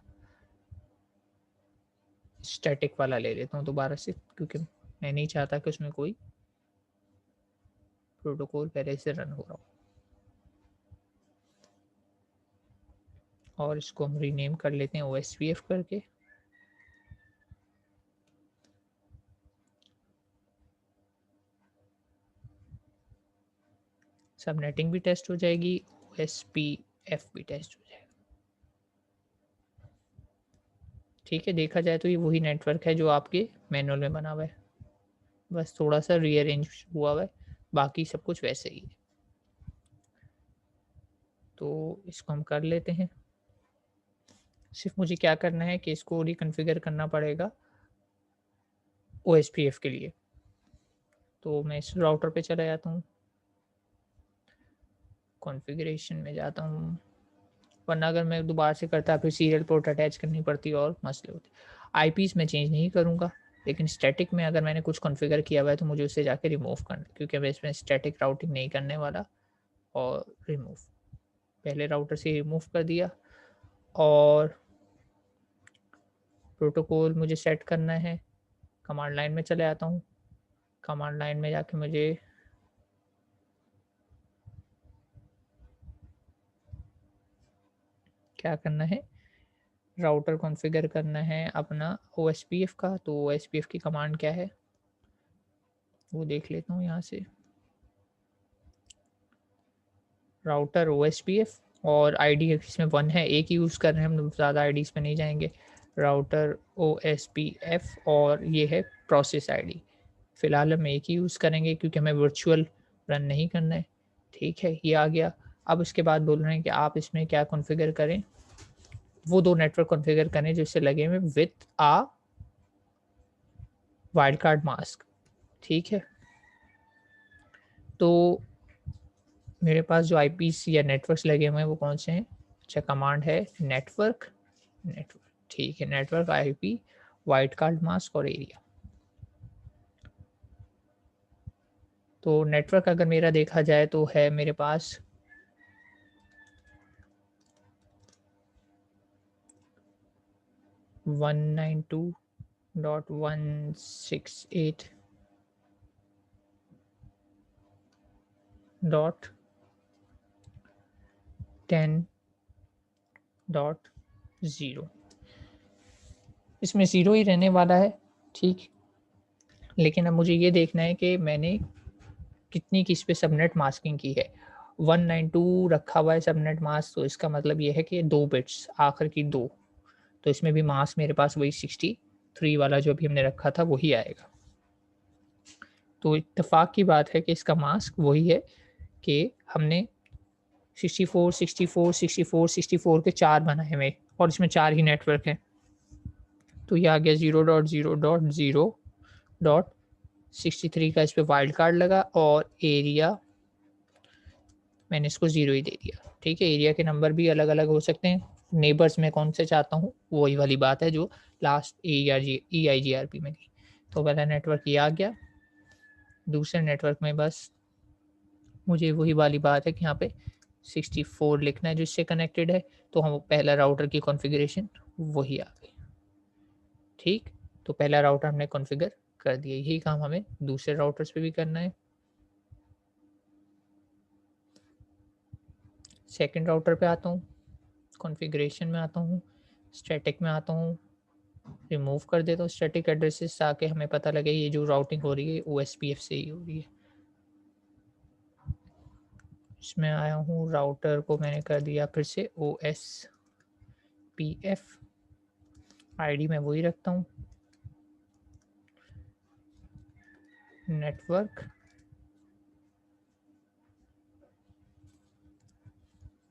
स्टैटिक वाला ले लेता हूँ दोबारा से, क्योंकि मैं नहीं चाहता कि उसमें कोई प्रोटोकॉल पहले से रन हो रहा हो। और इसको हम रीनेम कर लेते हैं OSPF करके। सबनेटिंग भी टेस्ट हो जाएगी, OSPF भी टेस्ट हो जाएगा। ठीक है, देखा जाए तो ये वही नेटवर्क है जो आपके मैनुअल में बना हुआ है, बस थोड़ा सा रीअरेंज हुआ हुआ है, बाकी सब कुछ वैसे ही है। तो इसको हम कर लेते हैं। सिर्फ मुझे क्या करना है कि इसको रिकॉन्फ़िगर करना पड़ेगा OSPF के लिए। तो मैं इस राउटर पे चला जाता हूँ, कॉन्फ़िगरेशन में जाता हूँ, वरना अगर मैं दोबारा से करता फिर सीरियल पोर्ट अटैच करनी पड़ती और मसले होते। आईपीज़ मैं चेंज नहीं करूँगा, लेकिन स्टैटिक में अगर मैंने कुछ कॉन्फ़िगर किया हुआ है तो मुझे उसे जाके रिमूव करना है, क्योंकि मैं इसमें स्टैटिक राउटिंग नहीं करने वाला। और रिमूव, पहले राउटर से रिमूव कर दिया, और प्रोटोकॉल मुझे सेट करना है। कमांड लाइन में चले आता हूँ, कमांड लाइन में जाके मुझे क्या करना है, राउटर कॉन्फ़िगर करना है अपना OSPF का। तो OSPF की कमांड क्या है वो देख लेता हूँ यहाँ से, राउटर OSPF, और आईडी इसमें 1 है, एक ही यूज़ कर रहे हैं हम, ज़्यादा आईडीज़ पे नहीं जाएँगे। राउटर OSPF, और ये है प्रोसेस आईडी। फ़िलहाल हम एक ही यूज़ करेंगे क्योंकि हमें वर्चुअल रन नहीं करना है। ठीक है, ये आ गया। अब उसके बाद बोल रहे हैं कि आप इसमें क्या कॉन्फ़िगर करें, वो 2 नेटवर्क कॉन्फ़िगर करें जो इससे लगे हुए with a wild card mask, ठीक है। तो मेरे पास जो आईपीस या नेटवर्क्स लगे हुए हैं वो कौन से हैं? अच्छा, कमांड है नेटवर्क, ठीक है, network IP wild card mask और एरिया। तो नेटवर्क अगर मेरा देखा जाए तो है मेरे पास 192.168.10.0 इसमें 0 ही रहने वाला है, ठीक। लेकिन अब मुझे ये देखना है कि मैंने कितनी किस पे सबनेट मास्किंग की है। 192 रखा हुआ है सबनेट मास्क, तो इसका मतलब ये है कि 2 बिट्स आखिर की 2, तो इसमें भी मास्क मेरे पास वही 63 वाला जो अभी हमने रखा था वही आएगा। तो इत्तेफ़ाक की बात है कि इसका मास्क वही है कि हमने 64, 64, 64, 64 के 4 बनाए हुए और इसमें 4 ही नेटवर्क हैं। तो ये आ गया 0.0.0.63 का इस पे वाइल्ड कार्ड लगा और एरिया मैंने इसको 0 ही दे दिया, ठीक है। एरिया के नंबर भी अलग-अलग हो सकते हैं। नेबर्स में कौन से चाहता हूँ, वही वाली बात है जो लास्ट EIGRP में थी। तो पहला नेटवर्क ये आ गया। दूसरे नेटवर्क में बस मुझे वही वाली बात है कि यहाँ पे 64 लिखना है जो इससे कनेक्टेड है, तो हम पहला राउटर की कॉन्फ़िगरेशन वही आ गई, ठीक। तो पहला राउटर हमने कॉन्फ़िगर कर दिया, यही काम हमें दूसरे राउटर्स पे भी करना है। सेकंड राउटर पे आता हूँ, कॉन्फ़िगरेशन में आता हूँ, स्टैटिक में आता हूँ, रिमूव कर देता हूँ स्टैटिक एड्रेसेस ताकि हमें पता लगे ये जो राउटिंग हो रही है OSPF से ही हो रही है। इसमें आया हूँ, राउटर को मैंने कर दिया फिर से OSPF, आईडी मैं वही रखता हूँ, नेटवर्क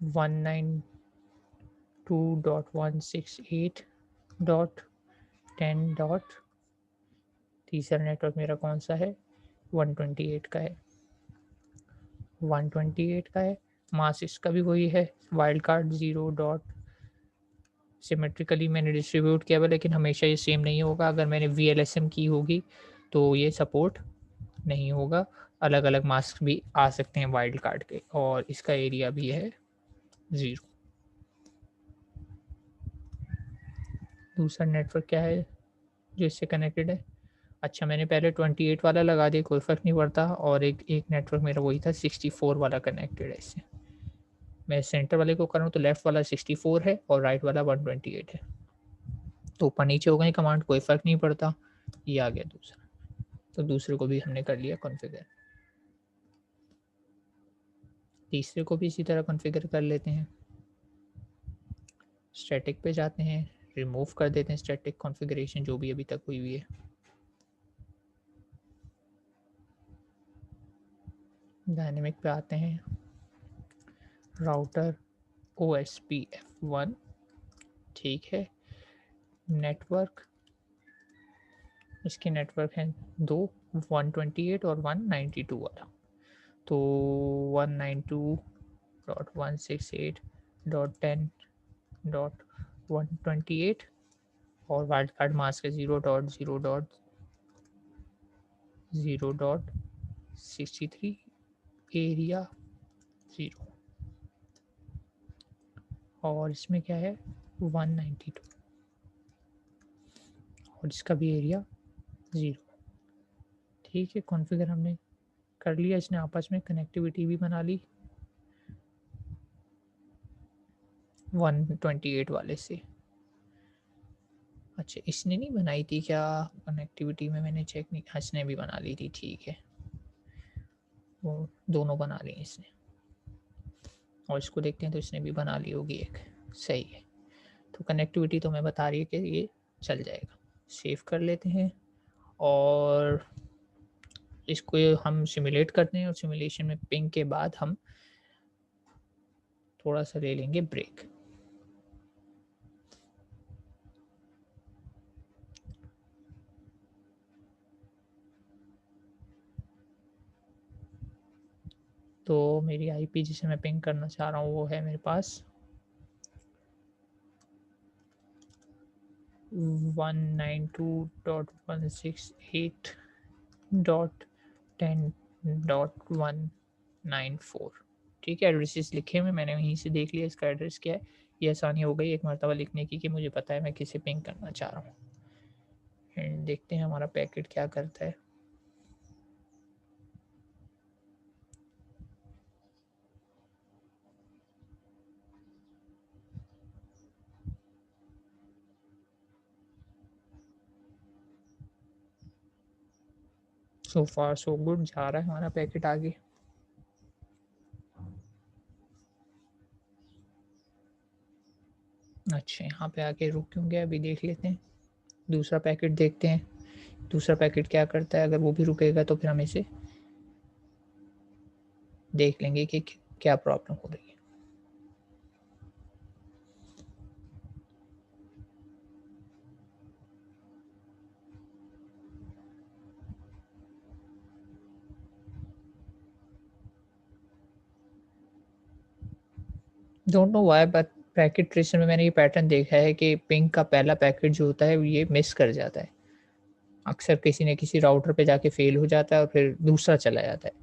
192.168.10. तीसरा नेटवर्क मेरा कौन सा है? 128 का है, 128 का है। मास इसका भी वही है, वाइल्ड कार्ड 0 डॉट सिमेट्रिकली मैंने डिस्ट्रीब्यूट किया हुआ, लेकिन हमेशा ये सेम नहीं होगा। अगर मैंने VLSM की होगी तो ये सपोर्ट नहीं होगा, अलग अलग मास्क भी आ सकते हैं वाइल्ड कार्ड के, और इसका एरिया भी है 0। दूसरा नेटवर्क क्या है जो इससे कनेक्टेड है? अच्छा, मैंने पहले 28 वाला लगा दिया, कोई फ़र्क नहीं पड़ता, और एक नेटवर्क मेरा वही था 64 वाला कनेक्टेड है इससे। मैं सेंटर वाले को कर रहा हूँ तो लेफ़्ट वाला 64 है और राइट वाला 128 है, तो ऊपर नीचे हो गए कमांड, कोई फ़र्क नहीं पड़ता। ये आ गया दूसरा, तो दूसरे को भी हमने कर लिया कॉन्फ़िगर। तीसरे को भी इसी तरह कॉन्फ़िगर कर लेते हैं। स्टैटिक पे जाते हैं, रिमूव कर देते हैं स्टैटिक कॉन्फ़िगरेशन जो भी अभी तक हुई हुई है। डायनेमिक पे आते हैं, राउटर OSPF1, ठीक है। नेटवर्क, इसके नेटवर्क हैं 2, 128 और 192 वाला। तो 192.168.10.128 और वाइल्ड कार्ड मास्क है 0.0.0.63, एरिया 0, और इसमें क्या है 192 और इसका भी एरिया 0, ठीक है। कॉन्फ़िगर हमने कर लिया, इसने आपस में कनेक्टिविटी भी बना ली 128 वाले से। अच्छा, इसने नहीं बनाई थी क्या कनेक्टिविटी में? मैंने चेक नहीं, हाँ इसने भी बना ली थी, ठीक है। वो दोनों बना ली इसने, और इसको देखते हैं तो इसने भी बना ली होगी एक, सही है। तो कनेक्टिविटी तो मैं बता रही है कि ये चल जाएगा। सेव कर लेते हैं और इसको हम सिमुलेट करते हैं, और सिमुलेशन में पिंग के बाद हम थोड़ा सा ले लेंगे ब्रेक। तो मेरी आईपी जिसे मैं पिंग करना चाह रहा हूँ वो है मेरे पास 192.168.10.194। ठीक है, एड्रेसेस लिखे हुए मैंने वहीं से देख लिया इसका एड्रेस क्या है। ये आसानी हो गई एक मरतबा लिखने की कि मुझे पता है मैं किसे पिंग करना चाह रहा हूँ। एंड देखते हैं हमारा पैकेट क्या करता है। सो फार सो गुड, जा रहा है हमारा पैकेट आगे। अच्छा, यहाँ पे आके रुक क्यों गया, अभी देख लेते हैं। दूसरा पैकेट देखते हैं, दूसरा पैकेट क्या करता है। अगर वो भी रुकेगा तो फिर हम इसे देख लेंगे कि क्या प्रॉब्लम हो रही है। Don't know why but packet tracer में मैंने ये पैटर्न देखा है कि पिंग का पहला पैकेट जो होता है ये मिस कर जाता है। अक्सर किसी न किसी राउटर पे जाके फेल हो जाता है और फिर दूसरा चला जाता है।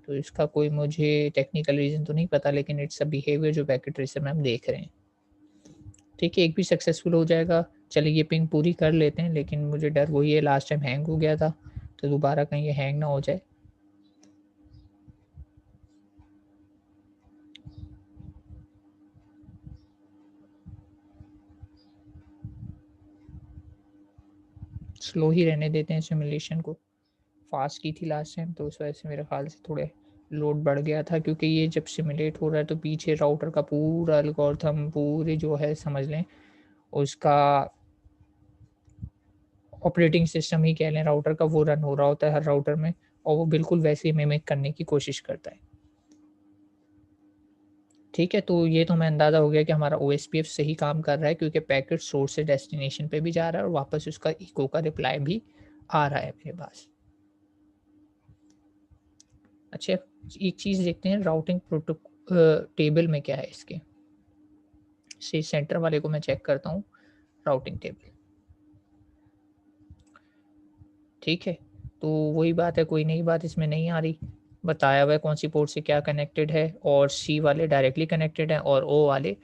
तो इसका कोई मुझे टेक्निकल रीज़न तो नहीं पता, लेकिन इट्स अ बिहेवियर जो पैकेट ट्रेसर में हम देख रहे हैं। ठीक है, एक भी सक्सेसफुल हो जाएगा। चलिए ये पिंग पूरी कर लेते हैं, लेकिन मुझे डर वही है, लास्ट टाइम हैंग हो गया था, तो दोबारा कहीं ये हैंग ना हो जाए। स्लो ही रहने देते हैं सिमुलेशन को। फास्ट की थी लास्ट टाइम तो उस वजह से मेरे ख्याल से थोड़े लोड बढ़ गया था, क्योंकि ये जब सिमुलेट हो रहा है तो पीछे राउटर का पूरा एल्गोरिथम पूरी जो है समझ लें उसका ऑपरेटिंग सिस्टम ही कह लें राउटर का, वो रन हो रहा होता है हर राउटर में, और वो बिल्कुल वैसे ही मिमिक करने की कोशिश करता है। ठीक है, तो ये तो हमें अंदाज़ा हो गया कि हमारा ओएसपीएफ सही काम कर रहा है, क्योंकि पैकेट सोर्स से डेस्टिनेशन पे भी जा रहा है और वापस उसका इको का रिप्लाई भी आ रहा है मेरे पास। अच्छा, एक चीज़ देखते हैं राउटिंग टेबल में क्या है इसके। से सेंटर वाले को मैं चेक करता हूँ, राउटिंग टेबल। ठीक है, तो वही बात है, कोई नई बात इसमें नहीं आ रही। बताया हुआ है कौन सी पोर्ट से क्या कनेक्टेड है, और सी वाले डायरेक्टली कनेक्टेड हैं और ओ वाले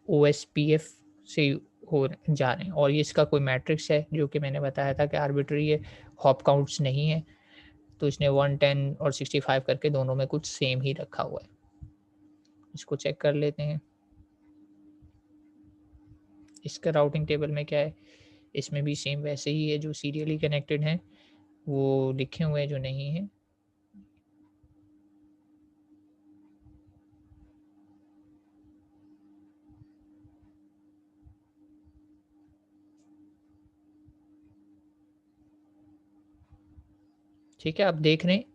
ओएसपीएफ से हो जा रहे हैं। और ये इसका कोई मैट्रिक्स है जो कि मैंने बताया था कि आर्बिट्री है, हॉप काउंट्स नहीं है। तो इसने 110 और 65 करके दोनों में कुछ सेम ही रखा हुआ है। इसको चेक कर लेते हैं इसका राउटिंग टेबल में क्या है। इसमें भी सेम वैसे ही है, जो सीरियली कनेक्टेड हैं वो लिखे हुए हैं, जो नहीं है ठीक है, आप देख रहे हैं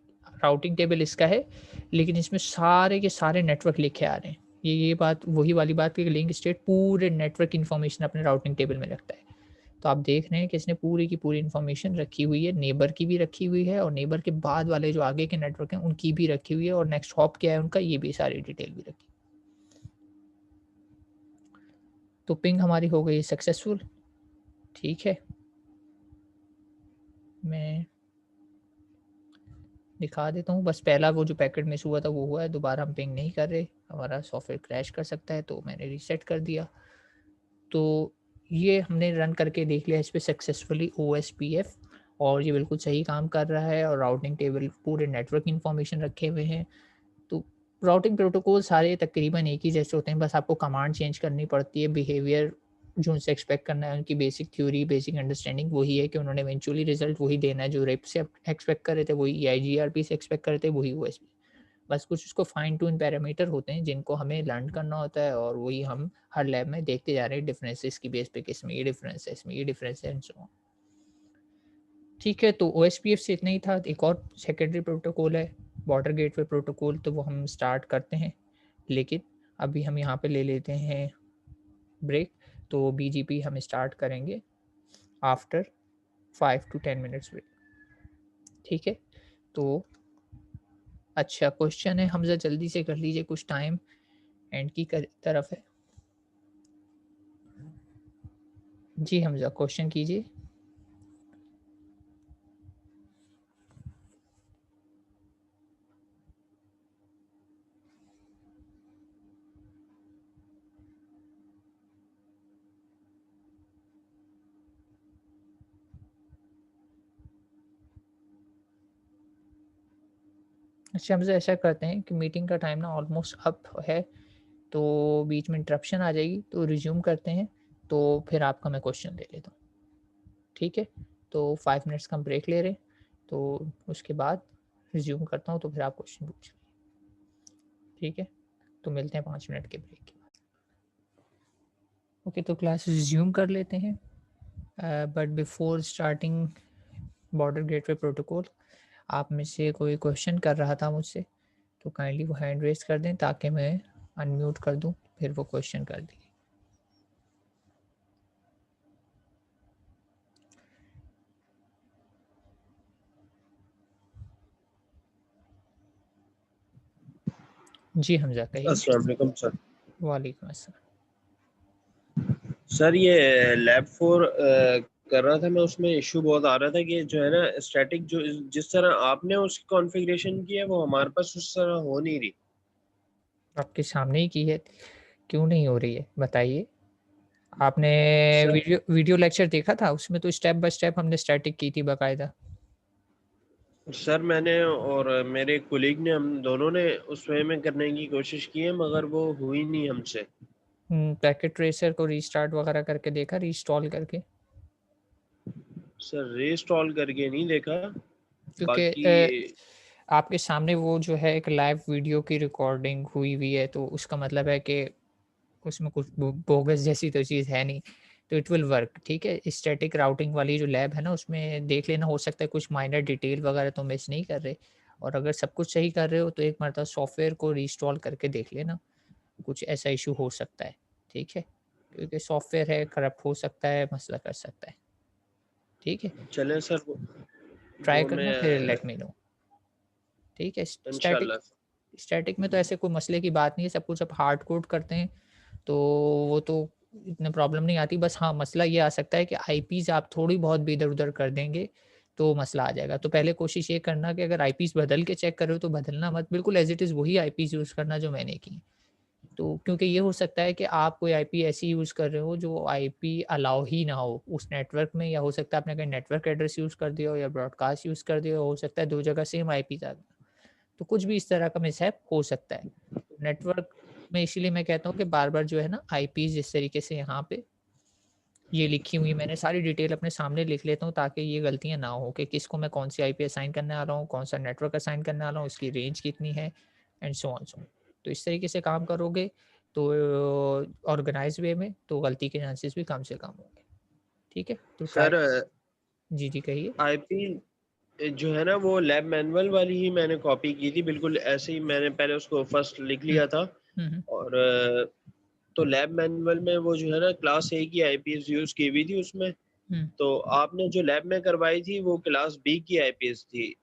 राउटिंग टेबल इसका है, लेकिन इसमें सारे के सारे नेटवर्क लिखे आ रहे हैं। ये बात वही वाली बात कि लिंक स्टेट पूरे नेटवर्क इन्फॉर्मेशन अपने राउटिंग टेबल में रखता है। तो आप देख रहे हैं कि इसने पूरी की पूरी इन्फॉर्मेशन रखी हुई है, नेबर की भी रखी हुई है और नेबर के बाद वाले जो आगे के नेटवर्क हैं उनकी भी रखी हुई है, और नेक्स्ट हॉप क्या है उनका ये भी सारी डिटेल भी रखी। तो पिंग हमारी हो गई सक्सेसफुल। ठीक है, मैं दिखा देता हूँ। बस पहला वो जो पैकेट मिस हुआ था वो हुआ है, दोबारा हम पिंग नहीं कर रहे, हमारा सॉफ्टवेयर क्रैश कर सकता है, तो मैंने रीसेट कर दिया। तो ये हमने रन करके देख लिया इस पे सक्सेसफुली ओएसपीएफ, और ये बिल्कुल सही काम कर रहा है और राउटिंग टेबल पूरे नेटवर्क इन्फॉर्मेशन रखे हुए हैं। तो राउटिंग प्रोटोकॉल सारे तकरीबन एक ही जैसे होते हैं, बस आपको कमांड चेंज करनी पड़ती है। बिहेवियर जो उनसे एक्सपेक्ट करना है, उनकी बेसिक थ्योरी बेसिक अंडरस्टैंडिंग वही है कि उन्होंने इवेंचुअली रिजल्ट वही देना है जो रेप से एक्सपेक्ट कर रहे थे, वही ईआईजीआरपी से एक्सपेक्ट कर रहे थे, वही ओएसपी। बस कुछ उसको फाइन ट्यून पैरामीटर होते हैं जिनको हमें लर्न करना होता है, और वही हम हर लैब में देखते जा रहे हैं डिफरेंसेस की बेस पे कि इसमें ये डिफरेंस है, इसमें ये डिफरेंस है एंड सो ऑन। ठीक है, तो ओएसपीएफ से इतना ही था। एक और सेकेंडरी प्रोटोकॉल है बॉर्डर गेटवे प्रोटोकॉल, तो वो हम स्टार्ट करते हैं। लेकिन अभी हम यहाँ पे ले लेते हैं ब्रेक, तो BGP हम स्टार्ट करेंगे आफ्टर 5 to 10 मिनट्स ब्रेक। ठीक है, तो अच्छा क्वेश्चन है हमजा, जल्दी से कर लीजिए, कुछ टाइम एंड की तरफ है। जी हमजा, क्वेश्चन कीजिए। अच्छा हमसे ऐसा करते हैं कि मीटिंग का टाइम ना ऑलमोस्ट अप है, तो बीच में इंटरप्शन आ जाएगी, तो रिज्यूम करते हैं, तो फिर आपका मैं क्वेश्चन ले लेता हूँ। ठीक है, तो 5 मिनट्स का हम ब्रेक ले रहे हैं, तो उसके बाद रिज्यूम करता हूँ, तो फिर आप क्वेश्चन पूछ लीजिए। ठीक है, तो मिलते हैं 5 मिनट के ब्रेक के बाद। ओके, तो क्लास रिज्यूम कर लेते हैं, but before starting border gateway protocol, आप में से कोई क्वेश्चन कर रहा था मुझसे, तो काइंडली वो हैंड रेज कर दें ताकि मैं अनम्यूट कर दूं, फिर वो क्वेश्चन कर दिए। जी हमजा, कहिए। अस्सलाम वालेकुम सर। वालेकुम अस्सलाम। सर ये लैब 4 कर रहा था मैं, उसमें इशू बहुत आ रहा था कि जो है ना स्टैटिक, जो जिस तरह आपने उसकी कॉन्फ़िगरेशन की है वो हमारे पास उस तरह हो नहीं रही। आपके सामने ही की है, क्यों नहीं हो रही है बताइए। आपने सर वीडियो लेक्चर देखा था, उसमें तो स्टेप बाय स्टेप हमने स्टैटिक की थी बाकायदा। सर मैंने और मेरे कोलीग ने, हम दोनों ने उस वे में करने की कोशिश की है मगर वो हुई नहीं हमसे। पैकेट ट्रेसर को रीस्टार्ट वगैरह करके देखा, रीइंस्टॉल करके? सर रीइंस्टॉल करके नहीं देखा। क्योंकि बाकी आपके सामने वो जो है एक लाइव वीडियो की रिकॉर्डिंग हुई हुई है, तो उसका मतलब है कि उसमें कुछ बोगस जैसी तो चीज़ है नहीं, तो इट विल वर्क। ठीक है, स्टैटिक राउटिंग वाली जो लैब है ना, उसमें देख लेना, हो सकता है कुछ माइनर डिटेल वगैरह तो मिस नहीं कर रहे, और अगर सब कुछ सही कर रहे हो तो एक मरतबा सॉफ्टवेयर को रीइंस्टॉल करके देख लेना, कुछ ऐसा इशू हो सकता है। ठीक है, क्योंकि सॉफ्टवेयर है, करप्ट हो सकता है, मसला कर सकता है। ठीक है, चलें सर, ट्राई वो करना, मैं फिर लेट मी नो। ठीक है, स्टैटिक इंशाल्लाह। स्टैटिक में तो ऐसे कोई मसले की बात नहीं है, सब कुछ आप हार्ड कोड करते हैं, तो वो तो इतने प्रॉब्लम नहीं आती। बस हाँ, मसला ये आ सकता है कि आईपीज़ आप थोड़ी बहुत भी इधर-उधर कर देंगे, तो मसला आ जाएगा। तो पहले कोशिश ये करना कि अगर आईपीज़ बदल के चेक कर रहे हो, तो बदलना मत, बिल्कुल एज़ इट इज़ वही आईपीज़ यूज़ करना जो मैंने की हैं। तो क्योंकि ये हो सकता है कि आप कोई आईपी ऐसी यूज़ कर रहे हो, जो आईपी अलाउ ही ना हो उस नेटवर्क में, या हो सकता है आपने कहीं नेटवर्क एड्रेस यूज़ कर दिया हो या ब्रॉडकास्ट यूज़ कर दिया हो सकता है 2 जगह सेम आईपीज़ आ गए। तो कुछ भी इस तरह का मिसहैप हो सकता है। नेटवर्क में इसीलिए मैं कहता हूँ कि बार-बार जो है ना आईपीज़ जिस तरीके से यहाँ पे ये लिखी हुई, मैंने सारी डिटेल अपने सामने लिख लेता हूँ ताकि ये गलतियाँ ना हो कि किसको मैं कौन-सी आईपी असाइन करने वाला हूँ, कौन-सा नेटवर्क असाइन करने वाला हूँ, इसकी रेंज कितनी है एंड सो ऑन सो। तो इस तरीके से काम करोगे तो ऑर्गेनाइज़ वे में, तो गलती के चांसेस भी कम से कम होंगे। ठीक है? तो ट्राई सर जी, जी कहिए। आईपी जो है ना वो लैब मैनुअल वाली ही मैंने कॉपी की थी, बिल्कुल ऐसे ही मैंने पहले उसको फर्स्ट लिख हुँ, लिया था। हुँ, हुँ, और तो लैब मैनुअल में वो जो है ना क्लास ए की आईपीएस यूज की हुई थी उसमें। हुँ। तो आपने जो लैब में करवाई थी वो क्लास बी की आईपीएस थी।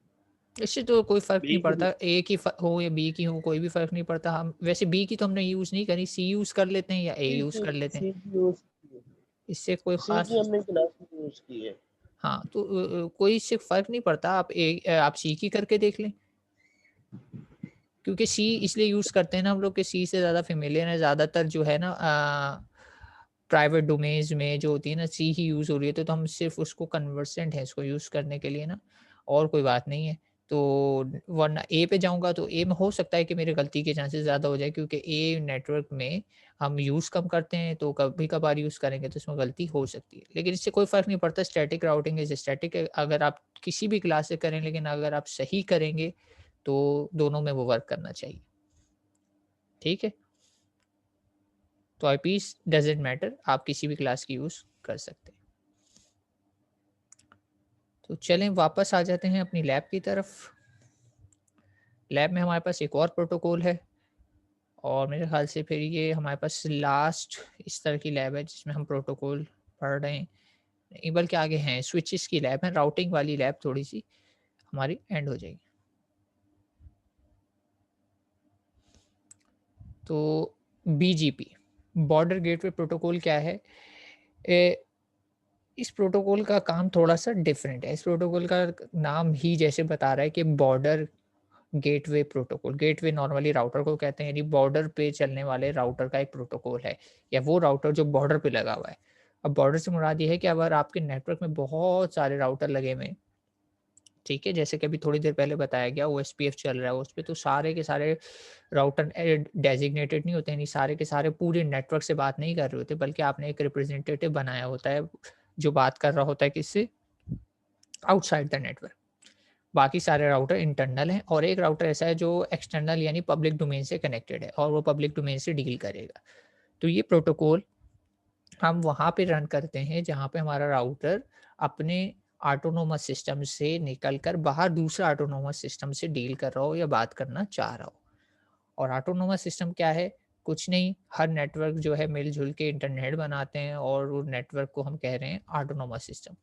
इससे तो कोई फ़र्क बी नहीं की पड़ता, ए की हो या बी की हो, कोई भी फ़र्क नहीं पड़ता। हम वैसे बी की तो हमने यूज़ नहीं करी, सी यूज़ कर लेते हैं या ए सी यूज़ की कर लेते हैं। सी की यूज की इससे कोई सी की ख़ास हमने क्लास में यूज की है। हाँ, तो कोई इससे फ़र्क नहीं पड़ता, आप सी की करके देख लें। क्योंकि सी इसलिए यूज़ करते हैं ना हम लोग, कि सी से ज़्यादा फ़ेमिलियर है, ज़्यादातर जो है ना प्राइवेट डोमेन्स में जो होती है ना, सी ही यूज़ हो रही है, तो हम सिर्फ़ उसको कन्वर्सेंट हैं इसको यूज़ करने के लिए ना, और कोई बात नहीं है। तो वरना ए पे जाऊँगा, तो ए में हो सकता है कि मेरी गलती के चांसेस ज़्यादा हो जाए, क्योंकि ए नेटवर्क में हम यूज़ कम करते हैं, तो कभी-कभार यूज़ करेंगे तो इसमें गलती हो सकती है। लेकिन इससे कोई फ़र्क नहीं पड़ता, स्टैटिक राउटिंग इज़ स्टैटिक है, अगर आप किसी भी क्लास से करें, लेकिन अगर आप सही करेंगे, तो दोनों में वो वर्क करना चाहिए। ठीक है? तो आईपीस डज़न्ट मैटर, आप किसी भी क्लास की यूज़ कर सकते हैं। तो चलें वापस आ जाते हैं अपनी लैब की तरफ। लैब में हमारे पास एक और प्रोटोकॉल है, और मेरे ख़्याल से फिर ये हमारे पास लास्ट इस तरह की लैब है जिसमें हम प्रोटोकॉल पढ़ रहे हैं। नहीं बल्कि आगे हैं, स्विचेस की लैब है, राउटिंग वाली लैब थोड़ी-सी हमारी एंड हो जाएगी। तो बीजीपी, बॉर्डर गेटवे प्रोटोकॉल क्या है? ए इस प्रोटोकॉल का काम थोड़ा-सा डिफरेंट है। इस प्रोटोकॉल का नाम ही जैसे बता रहा है कि border gateway protocol. Gateway normally router को कहते हैं, यानी बॉर्डर पे चलने वाले राउटर का एक प्रोटोकॉल है, या वो राउटर जो बॉर्डर पे लगा हुआ है। अब बॉर्डर से मुराद ये है कि अगर आपके नेटवर्क में बहुत सारे राउटर लगे हुए हैं, ठीक है? जैसे कि अभी थोड़ी देर पहले बताया गया ओएसपीएफ चल रहा है, उस पे तो सारे के सारे राउटर डेज़िग्नेटेड नहीं होते, यानी सारे के सारे पूरे नेटवर्क से बात नहीं कर रहे होते, बल्कि आपने एक रिप्रेजेंटेटिव बनाया होता है, जो बात कर रहा होता है किससे? Outside the network. बाकी सारे राउटर इंटरनल हैं और एक राउटर ऐसा है जो एक्सटर्नल यानी पब्लिक डोमेन से कनेक्टेड है और वो पब्लिक डोमेन से डील करेगा। तो ये प्रोटोकॉल हम वहाँ पे रन करते हैं जहाँ पे हमारा राउटर अपने ऑटोनोमस सिस्टम से निकल कर बाहर दूसरा ऑटोनोमस सिस्टम से डील कर रहा हो या बात करना चाह रहा हो। और ऑटोनोमस सिस्टम क्या है? कुछ नहीं, हर नेटवर्क जो है मिल-जुल के इंटरनेट बनाते हैं और वो नेटवर्क को हम कह रहे हैं ऑटोनोमस सिस्टम।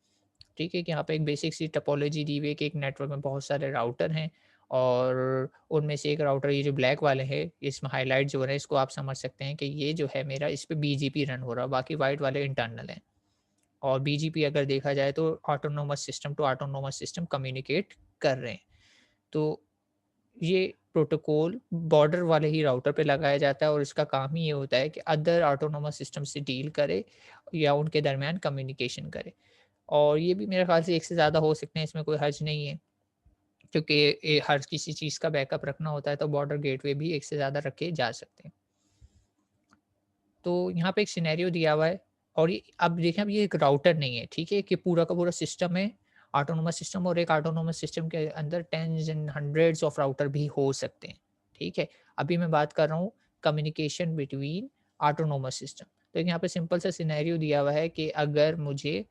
ठीक है? कि यहाँ पे एक बेसिक सी टोपोलॉजी दी हुई है कि एक नेटवर्क में बहुत सारे राउटर हैं और उनमें से एक राउटर ये जो ब्लैक वाले हैं, इसमें हाइलाइट जो हो रहा है इसको आप समझ सकते हैं कि ये जो है मेरा इस पे बीजीपी रन हो रहा है, बाकी व्हाइट वाले इंटरनल हैं। और बीजीपी अगर देखा जाए तो autonomous system to autonomous system communicate कर रहे हैं। तो ये प्रोटोकॉल बॉर्डर वाले ही राउटर पे लगाया जाता है और इसका काम ही ये होता है कि अदर ऑटोनोमस सिस्टम से डील करे या उनके दरमियान कम्युनिकेशन करे। और ये भी मेरे ख़्याल से एक से ज़्यादा हो सकते हैं, इसमें कोई हर्ज नहीं है, क्योंकि हर किसी चीज़ का बैकअप रखना होता है तो बॉर्डर गेटवे भी एक से ज़्यादा रखे जा सकते हैं। तो यहाँ पे एक सिनेरियो दिया हुआ है और ये अब देखें, अब ये एक राउटर नहीं है, ठीक है? कि पूरा का पूरा सिस्टम है, ऑटोनोमस सिस्टम, और एक ऑटोनोमस सिस्टम के अंदर tens and hundreds of router भी हो सकते हैं, ठीक है? अभी मैं बात कर रहा हूँ कम्युनिकेशन बिटवीन ऑटोनोमस सिस्टम। तो यहाँ पे सिंपल सा सिनेरियो दिया हुआ है कि अगर मुझे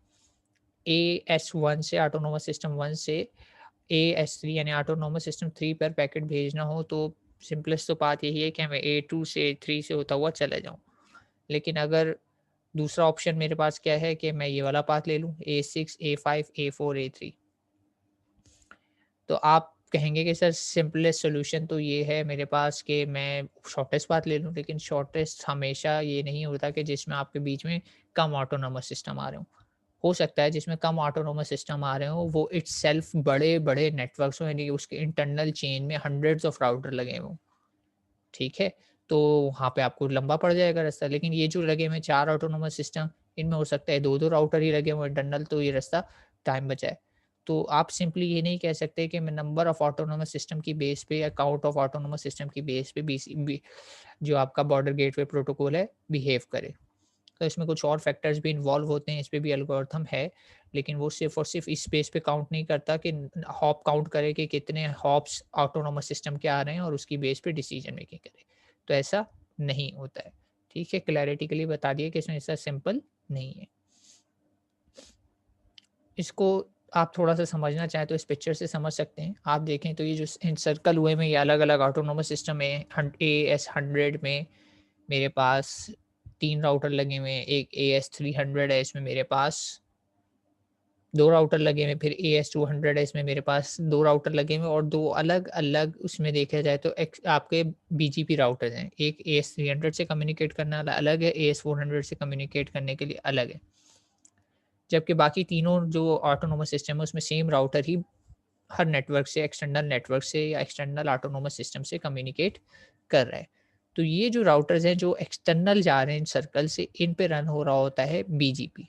एएस1 से ऑटोनोमस सिस्टम 1 से एएस3 यानी ऑटोनोमस सिस्टम 3 पर पैकेट भेजना हो, तो सिंपलेस्ट तो बात यही है कि मैं ए2 से ए3 से होता हुआ चला जाऊँ। लेकिन अगर दूसरा ऑप्शन मेरे पास क्या है कि मैं ये वाला पाथ ले लूँ, ए6, ए5, ए4, ए3। तो आप कहेंगे कि सर सिंपलेस्ट सॉल्यूशन तो ये है मेरे पास कि मैं शॉर्टेस्ट पाथ ले लूँ, लेकिन शॉर्टेस्ट हमेशा ये नहीं होता कि जिसमें आपके बीच में कम ऑटोनोमस सिस्टम आ रहे हों। हो सकता है जिसमें कम ऑटोनोमस सिस्टम आ रहे हों, वो इटसेल्फ बड़े-बड़े नेटवर्क्स हों, यानी उसके इंटरनल चेन में हंड्रेड्स ऑफ राउटर लगे हों, ठीक है? तो वहाँ पे आपको लंबा पड़ जाएगा रास्ता, लेकिन ये जो लगे हुए हैं 4 ऑटोनोमस सिस्टम, इनमें हो सकता है 2-2 राउटर ही लगे हों इंटरनल, तो ये रास्ता टाइम बचाए। तो आप सिंपली ये नहीं कह सकते कि मैं नंबर ऑफ ऑटोनोमस सिस्टम की बेस पे या काउंट ऑफ ऑटोनोमस सिस्टम की बेस पे बीसीबी जो आपका बॉर्डर गेटवे प्रोटोकॉल है, बिहेव करे। तो इसमें कुछ और फैक्टर्स भी इन्वॉल्व होते हैं, इस पे भी एल्गोरिथम है, लेकिन वो सिर्फ़ और सिर्फ़ इस बेस पे काउंट नहीं करता कि हॉप काउंट करे कि कितने हॉप्स ऑटोनोमस सिस्टम के आ रहे हैं और उसकी बेस पे डिसीजन मेकिंग करे। तो ऐसा नहीं होता है। ठीक है? क्लैरिटी के लिए बता दिया कि इसमें ऐसा सिंपल नहीं है। इसको आप थोड़ा-सा समझना चाहें तो इस पिक्चर से समझ सकते हैं। आप देखें तो ये जो एनसर्कल हुए में ये अलग-अलग ऑटोनोमस सिस्टम है। एएस100 में मेरे पास 3 राउटर लगे हुए हैं। एक एएस300 है, इसमें मेरे पास 2 राउटर लगे हुए हैं। फिर एएस200 है, इसमें मेरे पास 2 राउटर लगे हुए हैं और 2 अलग-अलग उसमें देखा जाए तो आपके बीजीपी राउटर्स हैं। एक एएस300 से कम्युनिकेट करने वाला अलग है, एएस400 से कम्युनिकेट करने के लिए अलग है। जबकि बाकी तीनों जो ऑटोनोमस सिस्टम है उसमें सेम राउटर ही हर नेटवर्क से, एक्सटर्नल नेटवर्क से या एक्सटर्नल ऑटोनोमस सिस्टम से कम्युनिकेट कर रहा है। तो ये जो राउटर्स हैं जो एक्सटर्नल जा रहे हैं इन सर्कल से, इन पे रन हो रहा होता है बीजीपी,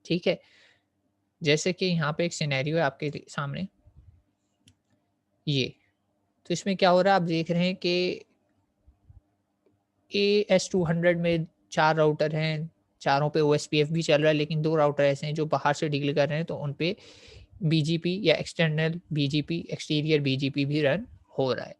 ठीक है? जैसे कि यहाँ पे एक सिनेरियो है आपके सामने ये। तो इसमें क्या हो रहा है, आप देख रहे हैं कि एएस200 में 4 राउटर हैं, चारों पे ओएसपीएफ भी चल रहा है, लेकिन 2 राउटर ऐसे हैं जो बाहर से डील कर रहे हैं, तो उन पे बीजीपी या एक्सटर्नल बीजीपी, एक्सटीरियर बीजीपी भी रन हो रहा है।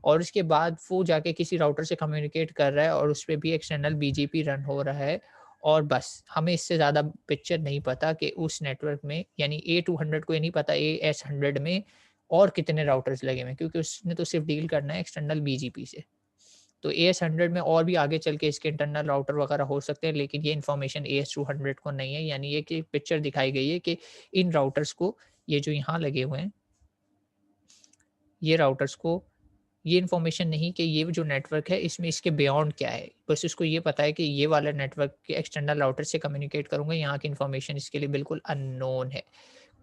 और उसके बाद वो जाके किसी राउटर से कम्युनिकेट कर रहा है और उस पे भी एक्सटर्नल बीजीपी रन हो रहा है और बस हमें इससे ज़्यादा पिक्चर नहीं पता कि उस नेटवर्क में, यानी ए200 को ये नहीं पता एएस100 में और कितने राउटर्स लगे हुए हैं, क्योंकि उसने तो सिर्फ डील करना है एक्सटर्नल बीजीपी से। तो AS100 में और भी आगे चल के इसके इंटरनल राउटर वगैरह हो सकते हैं, लेकिन ये इन्फॉर्मेशन AS200 को नहीं है। यानी ये कि पिक्चर दिखाई गई है कि इन राउटर्स को, ये जो यहाँ लगे हुए हैं, ये राउटर्स को ये इन्फॉर्मेशन नहीं कि ये जो नेटवर्क है इसमें इसके बियॉन्ड क्या है। बस उसको ये पता है कि ये वाला नेटवर्क के एक्सटर्नल राउटर से कम्युनिकेट करूँगा, यहाँ की इन्फॉर्मेशन इसके लिए बिल्कुल अननोन है।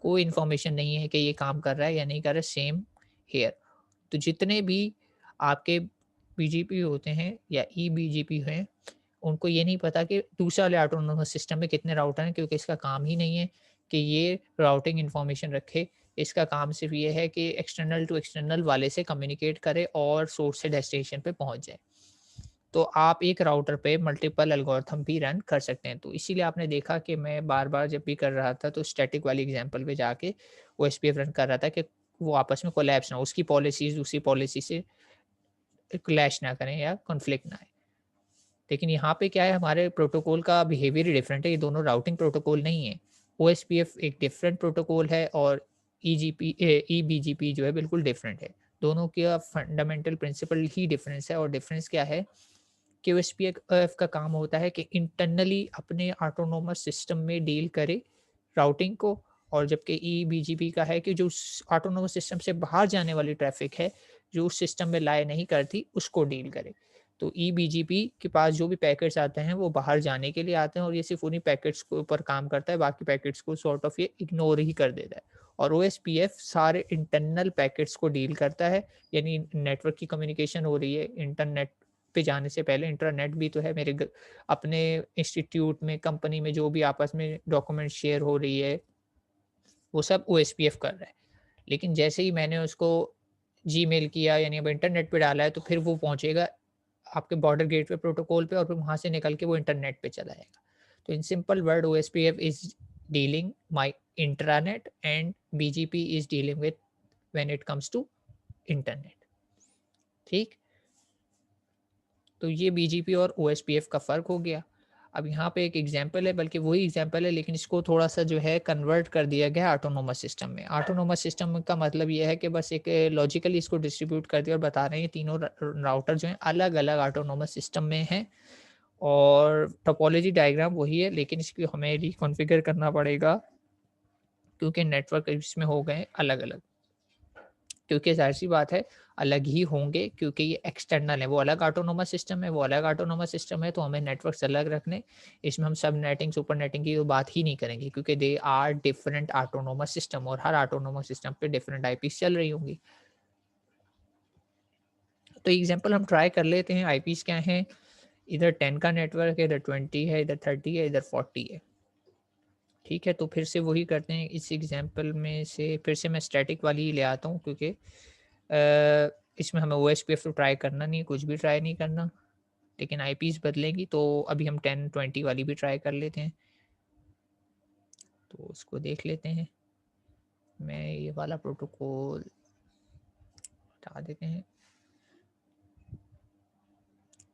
कोई इन्फॉर्मेशन नहीं है कि ये काम कर रहा है या नहीं कर रहा है, सेम हियर। तो जितने भी आपके बीजीपी होते हैं या ईबीजीपी हैं, उनको ये नहीं पता कि दूसरे वाले ऑटोनोमस सिस्टम में कितने राउटर हैं, क्योंकि इसका काम ही नहीं है कि ये राउटिंग इन्फॉर्मेशन रखे। इसका काम सिर्फ़ ये है कि एक्सटर्नल टू एक्सटर्नल वाले से कम्युनिकेट करे और सोर्स से डेस्टिनेशन पे पहुँच जाए। तो आप एक राउटर पे मल्टीपल एल्गोरिथम भी रन कर सकते हैं। तो इसीलिए आपने देखा कि मैं बार-बार जब भी कर रहा था तो स्टैटिक वाली एग्ज़ाम्पल पे जाके ओएसपीएफ रन कर रहा था कि वो आपस में कोलैप्स ना हो, उसकी पॉलिसीज़ दूसरी पॉलिसी से क्लैश ना करें या कॉन्फ्लिक्ट ना आए। लेकिन यहाँ पे क्या है, हमारे प्रोटोकॉल का बिहेवियर ही डिफरेंट है, ये दोनों राउटिंग प्रोटोकॉल नहीं है। ओएसपीएफ एक डिफरेंट प्रोटोकॉल है और ईबीजीपी जो है बिल्कुल डिफरेंट है। दोनों का फंडामेंटल प्रिंसिपल ही डिफरेंस है, और डिफरेंस क्या है कि ओएसपीएफ का काम होता है कि इंटरनली अपने ऑटोनोमस सिस्टम में डील करे राउटिंग को, और जबकि ईबीजीपी का है कि जो उस ऑटोनोमस सिस्टम से बाहर जाने वाली ट्रैफिक है, जो उस सिस्टम में लाई नहीं करती, उसको डील करे। तो ईबीजीपी के पास जो भी पैकेट्स आते हैं वो बाहर जाने के लिए आते हैं, और ये सिर्फ़ उन्हीं पैकेट्स के ऊपर काम करता है, बाकी पैकेट्स को सॉर्ट ऑफ ये इग्नोर ही कर देता है। और ओएसपीएफ सारे इंटरनल पैकेट्स को डील करता है, यानी नेटवर्क की कम्युनिकेशन हो रही है, इंटरनेट पे जाने से पहले इंटरनेट भी तो है मेरे अपने इंस्टीट्यूट में, कंपनी में जो भी आपस में डॉक्यूमेंट शेयर हो रही है, वो सब ओएसपीएफ कर रहा है। लेकिन जैसे ही मैंने उसको जीमेल किया, यानी अब इंटरनेट पे डाला है, तो फिर वो पहुँचेगा आपके बॉर्डर गेटवे प्रोटोकॉल पे, और फिर वहाँ से निकल के वो इंटरनेट पे चला जाएगा। तो in simple word OSPF is dealing my intranet and BGP is dealing with when it comes to internet. ठीक? तो ये बीजीपी और ओएसपीएफ का फ़र्क हो गया। अब यहाँ पे एक एग्ज़ाम्पल है, बल्कि वही एग्ज़ाम्पल है, लेकिन इसको थोड़ा-सा जो है कन्वर्ट कर दिया गया है ऑटोनोमस सिस्टम में। ऑटोनोमस सिस्टम का मतलब ये है कि बस एक लॉजिकली इसको डिस्ट्रीब्यूट कर दिया और बता रहे हैं ये तीनों राउटर जो हैं अलग-अलग ऑटोनोमस सिस्टम में हैं, और टोपोलॉजी डायग्राम वही है, लेकिन इसको हमें रिकॉन्फ़िगर करना पड़ेगा, क्योंकि नेटवर्क इसमें हो गए अलग-अलग। क्योंकि ज़ाहिर-सी बात है, अलग ही होंगे, क्योंकि ये एक्सटर्नल है, वो अलग ऑटोनोमस सिस्टम है, वो अलग ऑटोनोमस सिस्टम है, तो हमें नेटवर्क्स अलग रखने। इसमें हम सबनेटिंग, सुपरनेटिंग की तो बात ही नहीं करेंगे, क्योंकि they are different autonomous system, और हर ऑटोनोमस सिस्टम पे डिफरेंट आईपीज़ चल रही होंगी। तो एग्ज़ाम्पल हम ट्राई कर लेते हैं, आईपीज़ क्या हैं? इधर 10 का नेटवर्क है, इधर 20 है, इधर 30 है, इधर 40 है। ठीक है, तो फिर से वही करते हैं, इस एग्ज़ाम्पल में से फिर से मैं स्टैटिक वाली ही ले आता हूँ, क्योंकि इसमें हमें ओएसपीएफ तो ट्राई करना नहीं है, कुछ भी ट्राई नहीं करना, लेकिन आईपीज़ बदलेंगी, तो अभी हम 10-20 वाली भी ट्राई कर लेते हैं। तो उसको देख लेते हैं। मैं ये वाला प्रोटोकॉल हटा देते हैं,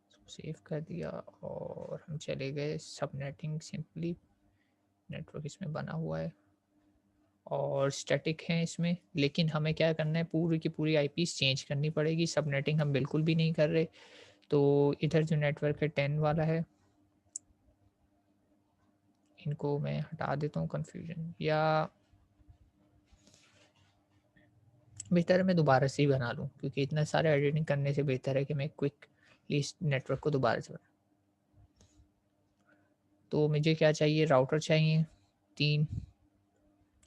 इसको सेव कर दिया, और हम चले गए सबनेटिंग सिंपली। नेटवर्क इसमें बना हुआ है और स्टैटिक है इसमें, लेकिन हमें क्या करना है, पूरी की पूरी आईपीज़ चेंज करनी पड़ेगी। सबनेटिंग हम बिल्कुल भी नहीं कर रहे। तो इधर जो नेटवर्क है 10 वाला है, इनको मैं हटा देता हूँ कन्फ्यूजन, या बेहतर है मैं दोबारा से ही बना लूँ, क्योंकि इतना सारे एडिटिंग करने से बेहतर है कि मैं क्विक लिस्ट नेटवर्क को दोबारा से बना। तो मुझे क्या चाहिए, राउटर चाहिए 3।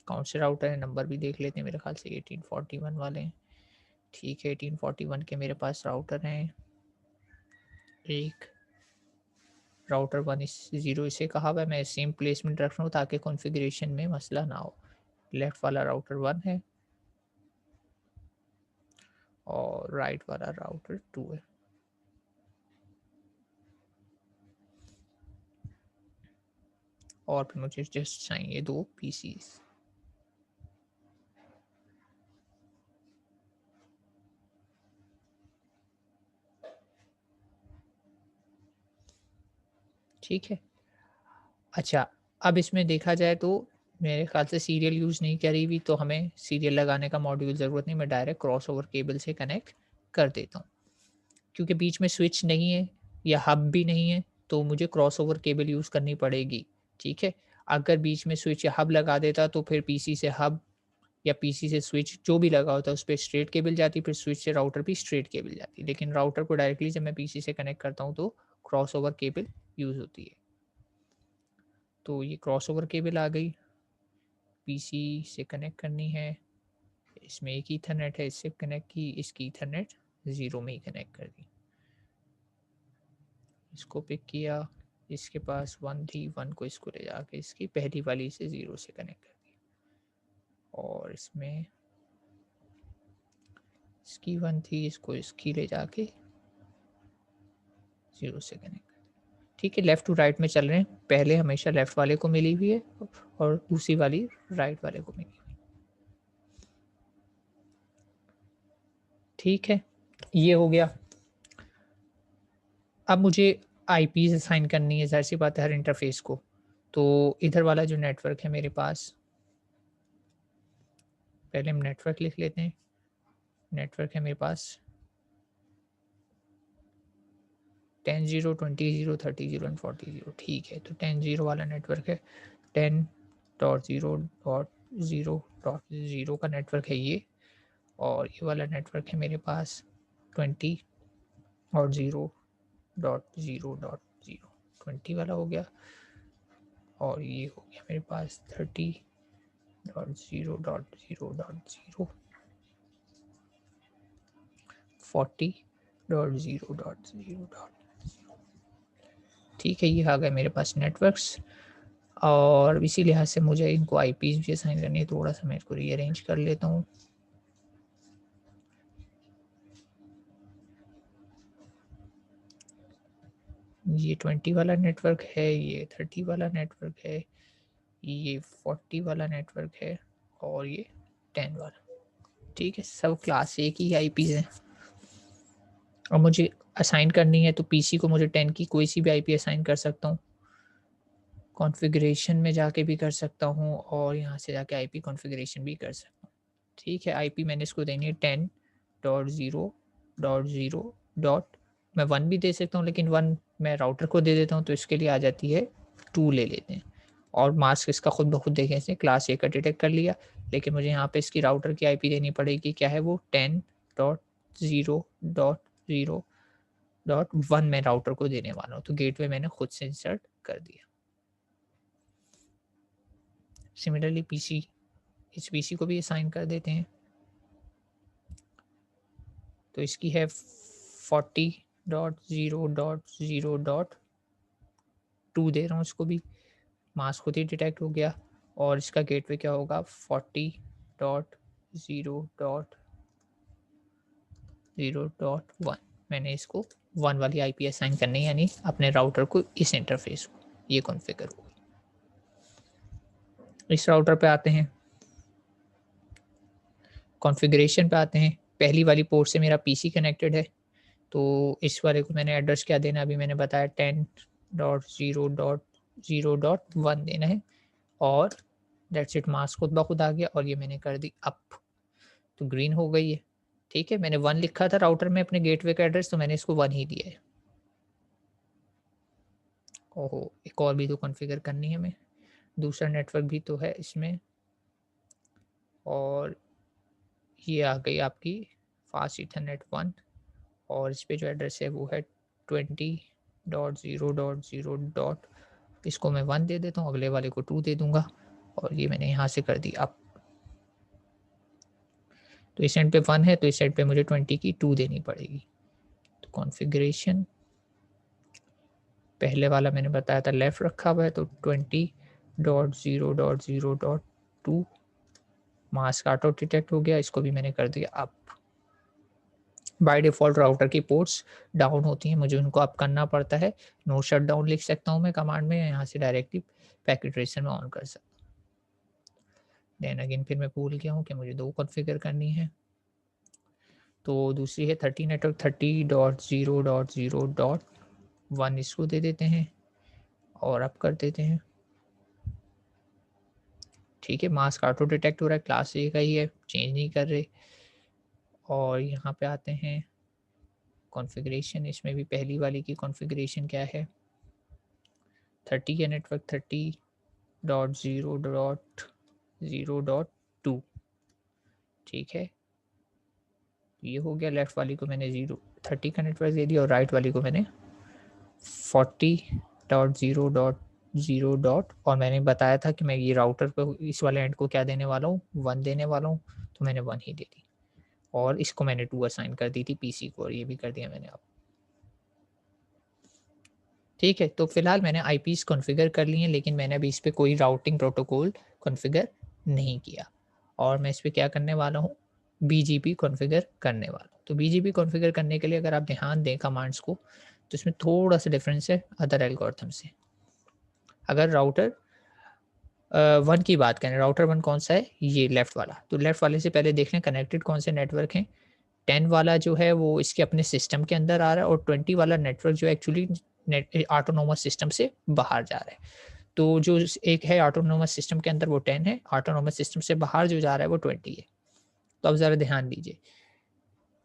कौन से राउटर है, नंबर भी देख लेते हैं, मेरे ख्याल से 1841 वाले हैं। ठीक है, 1841 के मेरे पास राउटर हैं। एक राउटर 1 इस 0 इसे कहा हुआ है, मैं सेम प्लेसमेंट रख रहा हूँ ताकि कॉन्फ़िगरेशन में मसला ना हो। लेफ्ट वाला राउटर 1 है और राइट वाला राउटर 2 है। और फिर मुझे जस्ट चाहिए 2 पीसीस। ठीक है। अच्छा, अब इसमें देखा जाए तो मेरे ख़्याल से सीरियल यूज़ नहीं करी हुई, तो हमें सीरियल लगाने का मॉड्यूल ज़रूरत नहीं, मैं डायरेक्ट क्रॉसओवर केबल से कनेक्ट कर देता हूँ। क्योंकि बीच में स्विच नहीं है या हब भी नहीं है, तो मुझे क्रॉसओवर केबल यूज़ करनी पड़ेगी, ठीक है? अगर बीच में स्विच या हब लगा देता तो फिर पीसी से हब या पीसी से स्विच जो भी लगा होता है उस पे स्ट्रेट केबल जाती, फिर स्विच से राउटर भी स्ट्रेट केबल जाती। लेकिन राउटर को डायरेक्टली जब मैं पीसी से कनेक्ट करता हूँ तो क्रॉसओवर केबल यूज़ होती है। तो ये क्रॉसओवर केबल आ गई, पीसी से कनेक्ट करनी है, इसमें एक ईथरनेट है, इससे कनेक्ट की, इसकी ईथरनेट 0 में ही कनेक्ट कर दी। इसको पिक किया, इसके पास 1 थी, 1 को इसको ले जाके इसकी पहली वाली से 0 से कनेक्ट कर दी और इसमें इसकी 1 थी, इसको इसकी ले जाके 0 से कनेक्ट कर दी। ठीक है, लेफ़्ट टू राइट में चल रहे हैं, पहले हमेशा लेफ़्ट वाले को मिली हुई है और दूसरी वाली राइट वाले को मिली हुई। ठीक है, ये हो गया। अब मुझे आईपीज़ असाइन करनी है, ज़ाहिर-सी बात है हर इंटरफ़ेस को। तो इधर वाला जो नेटवर्क है मेरे पास, पहले हम नेटवर्क लिख लेते हैं। नेटवर्क है मेरे पास 10 0 20 0 30 0 एंड 40 0। ठीक है, तो 10 0 वाला नेटवर्क है, 10.0.0.0 का नेटवर्क है ये, और ये वाला नेटवर्क है मेरे पास 20 और 0.0.0। 20 वाला हो गया और ये हो गया मेरे पास 30.0.0.0, 40.0.0.0। ठीक है, ये आ गए मेरे पास नेटवर्क्स और इसी लिहाज से मुझे इनको आईपीज़ भी असाइन करनी है। थोड़ा-सा मैं इसको रीअरेंज कर लेता हूँ। ये 20 वाला नेटवर्क है, ये 30 वाला नेटवर्क है, ये 40 वाला नेटवर्क है और ये 10 वाला। ठीक है, सब क्लास A की आईपीज़ हैं। और मुझे असाइन करनी है तो पीसी को मुझे 10 की कोई सी भी आईपी असाइन कर सकता हूँ। कॉन्फ़िगरेशन में जाके भी कर सकता हूँ और यहाँ से जाके आईपी कॉन्फ़िगरेशन भी कर सकता हूँ। ठीक है, आईपी मैंने इसको देनी है 10.0.0. मैं 1 भी दे सकता हूँ, लेकिन 1 मैं राउटर को दे देता हूँ तो इसके लिए आ जाती है 2 ले लेते हैं। और मास्क इसका खुद ब खुद देखें, इसने क्लास A का डिटेक्ट कर लिया, लेकिन मुझे यहाँ पे इसकी राउटर की आईपी देनी पड़ेगी। क्या है वो? 10.0.0.1 मैं राउटर को देने वाला हूँ, तो गेटवे मैंने खुद से इंसर्ट कर दिया। सिमिलरली पीसी, इस पीसी को भी असाइन कर देते हैं। तो इसकी है 40.0.0.2 दे रहा हूँ इसको भी, मास्क खुद ही डिटेक्ट हो गया। और इसका गेटवे क्या होगा? 40.0.0.1। मैंने इसको 1 वाली आईपी असाइन करनी है, यानी अपने राउटर को, इस इंटरफेस को। ये कॉन्फ़िगर हो गई। इस राउटर पे आते हैं, कॉन्फ़िगरेशन पे आते हैं। पहली वाली पोर्ट से मेरा पीसी कनेक्टेड है, तो इस वाले को मैंने एड्रेस क्या देना है अभी मैंने बताया, 10.0.0.1 देना है और दैट्स इट। मास्क खुद ब खुद आ गया और ये मैंने कर दी अप, तो ग्रीन हो गई है। ठीक है, मैंने 1 लिखा था राउटर में अपने गेटवे का एड्रेस, तो मैंने इसको 1 ही दिया है। ओहो, एक और भी तो कॉन्फ़िगर करनी है हमें, दूसरा नेटवर्क भी तो है इसमें। और ये आ गई आपकी फास्ट ईथरनेट 1 और इस पे जो एड्रेस है वो है 20.0.0. इसको मैं 1 दे देता हूँ, अगले वाले को 2 दे दूंगा और ये मैंने यहाँ से कर दी अप। तो इस एंड पे 1 है तो इस एंड पे मुझे 20 की 2 देनी पड़ेगी। तो कॉन्फ़िगरेशन पहले वाला मैंने बताया था लेफ्ट रखा हुआ है, तो 20.0.0.2 मास्क ऑटो डिटेक्ट हो गया, इसको भी मैंने कर दिया अप। बाय डिफ़ॉल्ट राउटर की पोर्ट्स डाउन होती हैं, मुझे उनको अप करना पड़ता है। नो शट डाउन लिख सकता हूँ मैं कमांड में, यहाँ से डायरेक्टली पैकेट ट्रेसर में ऑन कर सकता हूँ। देन अगेन फिर मैं भूल गया हूँ कि मुझे 2 कॉन्फ़िगर करनी है। तो दूसरी है 30 नेटवर्क 30.0.0.1 इसको दे देते हैं और अप कर देते हैं। ठीक है, मास्क ऑटो डिटेक्ट हो रहा है, क्लास A का ही है, चेंज नहीं कर रहे। और यहाँ पे आते हैं कॉन्फ़िगरेशन इसमें भी पहली वाली की कॉन्फ़िगरेशन क्या है, 30 है नेटवर्क, 30.0.0.2, ठीक है। ये हो गया, लेफ्ट वाली को मैंने 30 का नेटवर्क दे दिया और राइट वाली को मैंने 40.0.0 डॉट, और मैंने बताया था कि मैं ये राउटर पे इस वाले एंड को क्या देने वाला हूँ, 1 देने वाला हूँ, तो मैंने 1 ही दे दी और इसको मैंने 2 असाइन कर दी थी पीसी को, और ये भी कर दिया मैंने अब। ठीक है, तो फिलहाल मैंने आईपीस कॉन्फ़िगर कर लिए हैं, लेकिन मैंने अभी इस पे कोई राउटिंग प्रोटोकॉल कॉन्फ़िगर नहीं किया, और मैं इस पे क्या करने वाला हूँ, बीजीपी कॉन्फ़िगर करने वाला हूँ। तो बीजीपी कॉन्फ़िगर करने के लिए अगर आप ध्यान दें कमांड्स को, तो इसमें थोड़ा-सा डिफरेंस है अदर एल्गोरिथम से। अगर राउटर 1 की बात करें, राउटर 1 कौन-सा है? ये लेफ्ट वाला। तो लेफ्ट वाले से पहले देख लें कनेक्टेड कौन से नेटवर्क हैं। 10 वाला जो है वो इसके अपने सिस्टम के अंदर आ रहा है, और 20 वाला नेटवर्क जो है एक्चुअली ऑटोनोमस सिस्टम से बाहर जा रहा है। तो जो एक है ऑटोनोमस सिस्टम के अंदर वो 10 है, ऑटोनोमस सिस्टम से बाहर जो जा रहा है वो 20 है। तो अब ज़रा ध्यान दीजिए।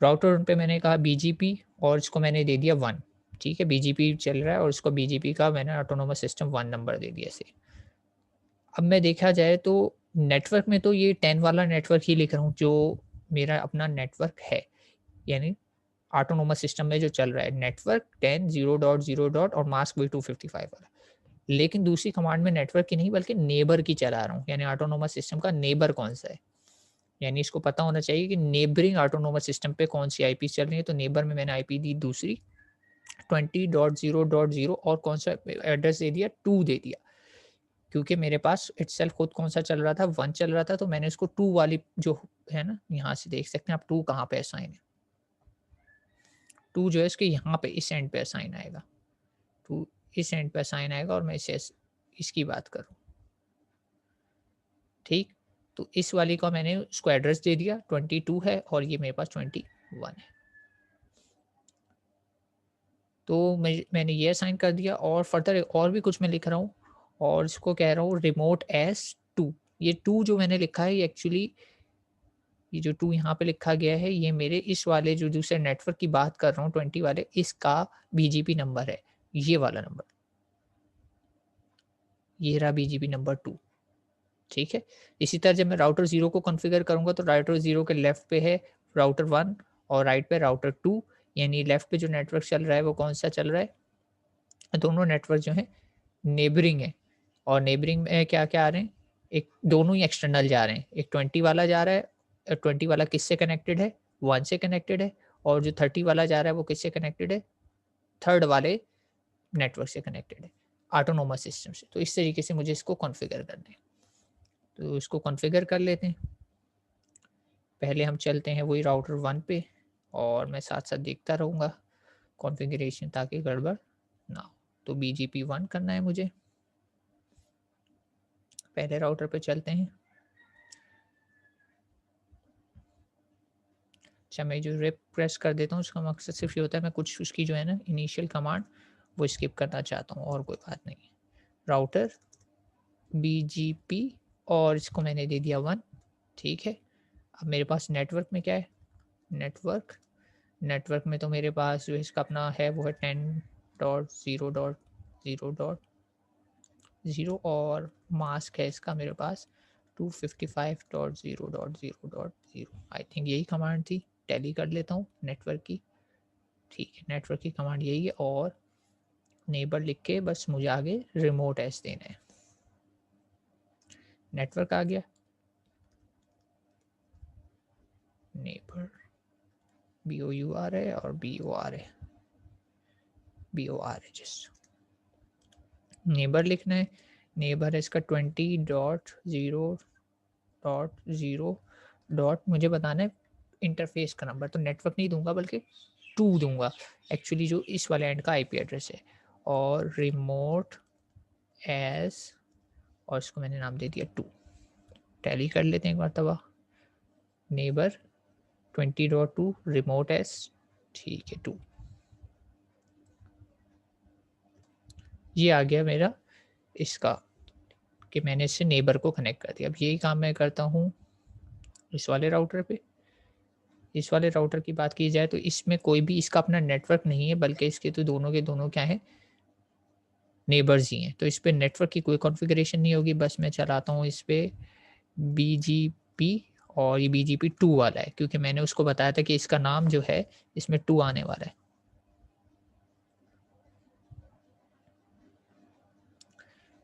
राउटर 1 पे मैंने कहा बीजीपी और इसको मैंने दे दिया 1, ठीक है? बीजीपी चल रहा है और उसको बीजीपी का मैंने ऑटोनोमस सिस्टम 1 नंबर दे दिया इसे। अब मैं देखा जाए तो नेटवर्क में तो ये 10 वाला नेटवर्क ही लिख रहा हूँ जो मेरा अपना नेटवर्क है, यानी ऑटोनोमस सिस्टम में जो चल रहा है नेटवर्क 10 0.0 डॉट और मास्क भी 255 वाला। लेकिन दूसरी कमांड में नेटवर्क की नहीं बल्कि नेबर की चला रहा हूँ, यानी ऑटोनोमस सिस्टम का नेबर कौन सा है, यानी इसको पता होना चाहिए कि नेबरिंग ऑटोनोमस सिस्टम पे कौन सी आईपी चल रही है। तो नेबर में मैंने आईपी दी दूसरी 20.0.0 और कौन सा एड्रेस दे दिया, 2 दे दिया, क्योंकि मेरे पास इटसेल्फ खुद कौन सा चल रहा था, 1 चल रहा था, तो मैंने इसको 2 वाली जो है ना, यहाँ से देख सकते हैं आप 2 कहाँ पे असाइन है। 2 जो है इसके यहाँ पे इस एंड पे असाइन आएगा, 2 इस एंड पे असाइन आएगा, और मैं इसे इसकी बात करूँ, ठीक? तो इस वाली का मैंने उसको एड्रेस दे दिया, 22 है और ये मेरे पास 21 है। तो मैंने ये असाइन कर दिया, और फर्दर और भी कुछ मैं लिख रहा हूँ, और इसको कह रहा हूँ रिमोट एस 2। ये 2 जो मैंने लिखा है ये एक्चुअली, ये जो 2 यहाँ पे लिखा गया है ये मेरे इस वाले जो दूसरे नेटवर्क की बात कर रहा हूँ 20 वाले, इसका बीजीपी नंबर है, ये वाला नंबर। ये रहा बीजीपी नंबर 2, ठीक है? इसी तरह जब मैं राउटर 0 को कॉन्फ़िगर करूँगा तो राउटर 0 के लेफ्ट पे है राउटर 1 और राइट पे राउटर 2, यानी लेफ्ट पे जो नेटवर्क चल रहा है वो कौन-सा चल रहा है? दोनों नेटवर्क जो हैं नेबरिंग है, और नेबरिंग में क्या-क्या आ रहे हैं? एक दोनों ही एक्सटर्नल जा रहे हैं। एक 20 वाला जा रहा है, 20 वाला किससे कनेक्टेड है? 1 से कनेक्टेड है, और जो 30 वाला जा रहा है वो किससे कनेक्टेड है? थर्ड वाले नेटवर्क से कनेक्टेड है, ऑटोनोमस सिस्टम से। तो इस तरीके से मुझे इसको कॉन्फ़िगर करना है। तो इसको कॉन्फ़िगर कर लेते हैं। पहले हम चलते हैं वही राउटर 1 पे, और मैं साथ-साथ देखता रहूँगा कॉन्फ़िगरेशन ताकि गड़बड़ ना हो। तो बीजीपी 1 करना है मुझे। पहले राउटर पे चलते हैं। अच्छा, मैं जो रिप प्रेस कर देता हूँ उसका मकसद सिर्फ़ ये होता है मैं कुछ उसकी जो है ना इनिशियल कमांड वो स्किप करना चाहता हूँ, और कोई बात नहीं है। राउटर बीजीपी और इसको मैंने दे दिया 1, ठीक है। अब मेरे पास नेटवर्क में क्या है? नेटवर्क नेटवर्क में तो मेरे पास जो इसका अपना है वो है 10.0.0.0 और मास्क है इसका मेरे पास 255.0.0.0। आई थिंक यही कमांड थी। टैली कर लेता हूँ नेटवर्क की। ठीक है, नेटवर्क की कमांड यही है, और नेबर लिख के बस मुझे आगे रिमोट एस देना है। नेटवर्क आ गया, नेबर BOU आ रहा है और BOR है जस्ट। नेबर लिखना है, नेबर है इसका 20.0.0 डॉट मुझे बताना है इंटरफेस का नंबर, तो नेटवर्क नहीं दूंगा बल्कि 2 दूंगा, एक्चुअली जो इस वाले एंड का आईपी एड्रेस है, और रिमोट एस, और इसको मैंने नाम दे दिया 2। टैली कर लेते हैं एक मरतबा। नेबर 20.2 रिमोट एस, ठीक है 2। ये आ गया मेरा इसका कि मैंने इससे नेबर को कनेक्ट कर दिया। अब यही काम मैं करता हूँ इस वाले राउटर पे। इस वाले राउटर की बात की जाए तो इसमें कोई भी इसका अपना नेटवर्क नहीं है, बल्कि इसके तो दोनों के दोनों क्या हैं, नेबर्स ही हैं। तो इस पे नेटवर्क की कोई कॉन्फ़िगरेशन नहीं होगी, बस मैं चलाता हूँ इस पे बीजीपी, और ये बीजीपी 2 वाला है, क्योंकि मैंने उसको बताया था कि इसका नाम जो है इसमें 2 आने वाला है।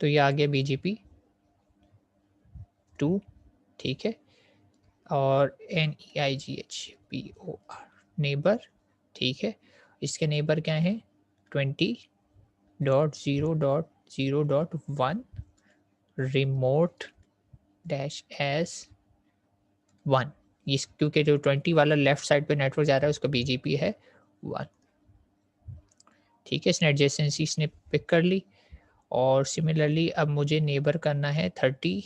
तो ये आ गया बीजीपी 2, ठीक है। और NEIGHBOR नेबर, ठीक है। इसके नेबर क्या हैं, 20.0.0.1 रिमोट डैश एस 1। इस क्योंकि जो 20 वाला लेफ्ट साइड पे नेटवर्क जा रहा है उसका बीजीपी है 1, ठीक है। इसने एडजेसेंसी इसने पिक कर ली, और सिमिलरली अब मुझे नेबर करना है 30,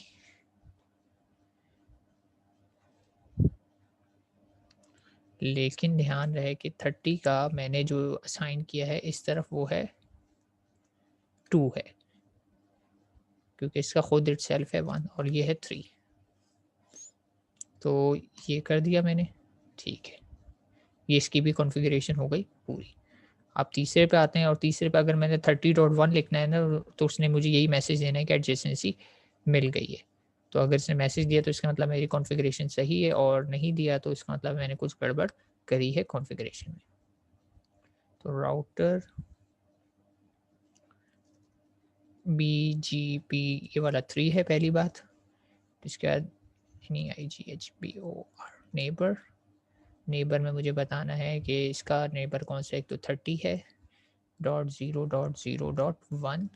लेकिन ध्यान रहे कि 30 का मैंने जो असाइन किया है इस तरफ वो है 2 है, क्योंकि इसका खुद इटसेल्फ है 1 और ये है 3। तो ये कर दिया मैंने, ठीक है। ये इसकी भी कॉन्फ़िगरेशन हो गई पूरी। अब तीसरे पे आते हैं, और तीसरे पे अगर मैंने 30.1 लिखना है ना, तो उसने मुझे यही मैसेज देना है कि एडजेसेंसी मिल गई है। तो अगर इसने मैसेज दिया तो इसका मतलब मेरी कॉन्फ़िगरेशन सही है, और नहीं दिया तो इसका मतलब मैंने कुछ गड़बड़ करी है कॉन्फ़िगरेशन में। तो राउटर बीजीपी ये वाला 3 है पहली बात। इसके बाद NEIGHBOR नेबर, नेबर में मुझे बताना है कि इसका नेबर कौन सा है। एक तो 30 है, .0.0.1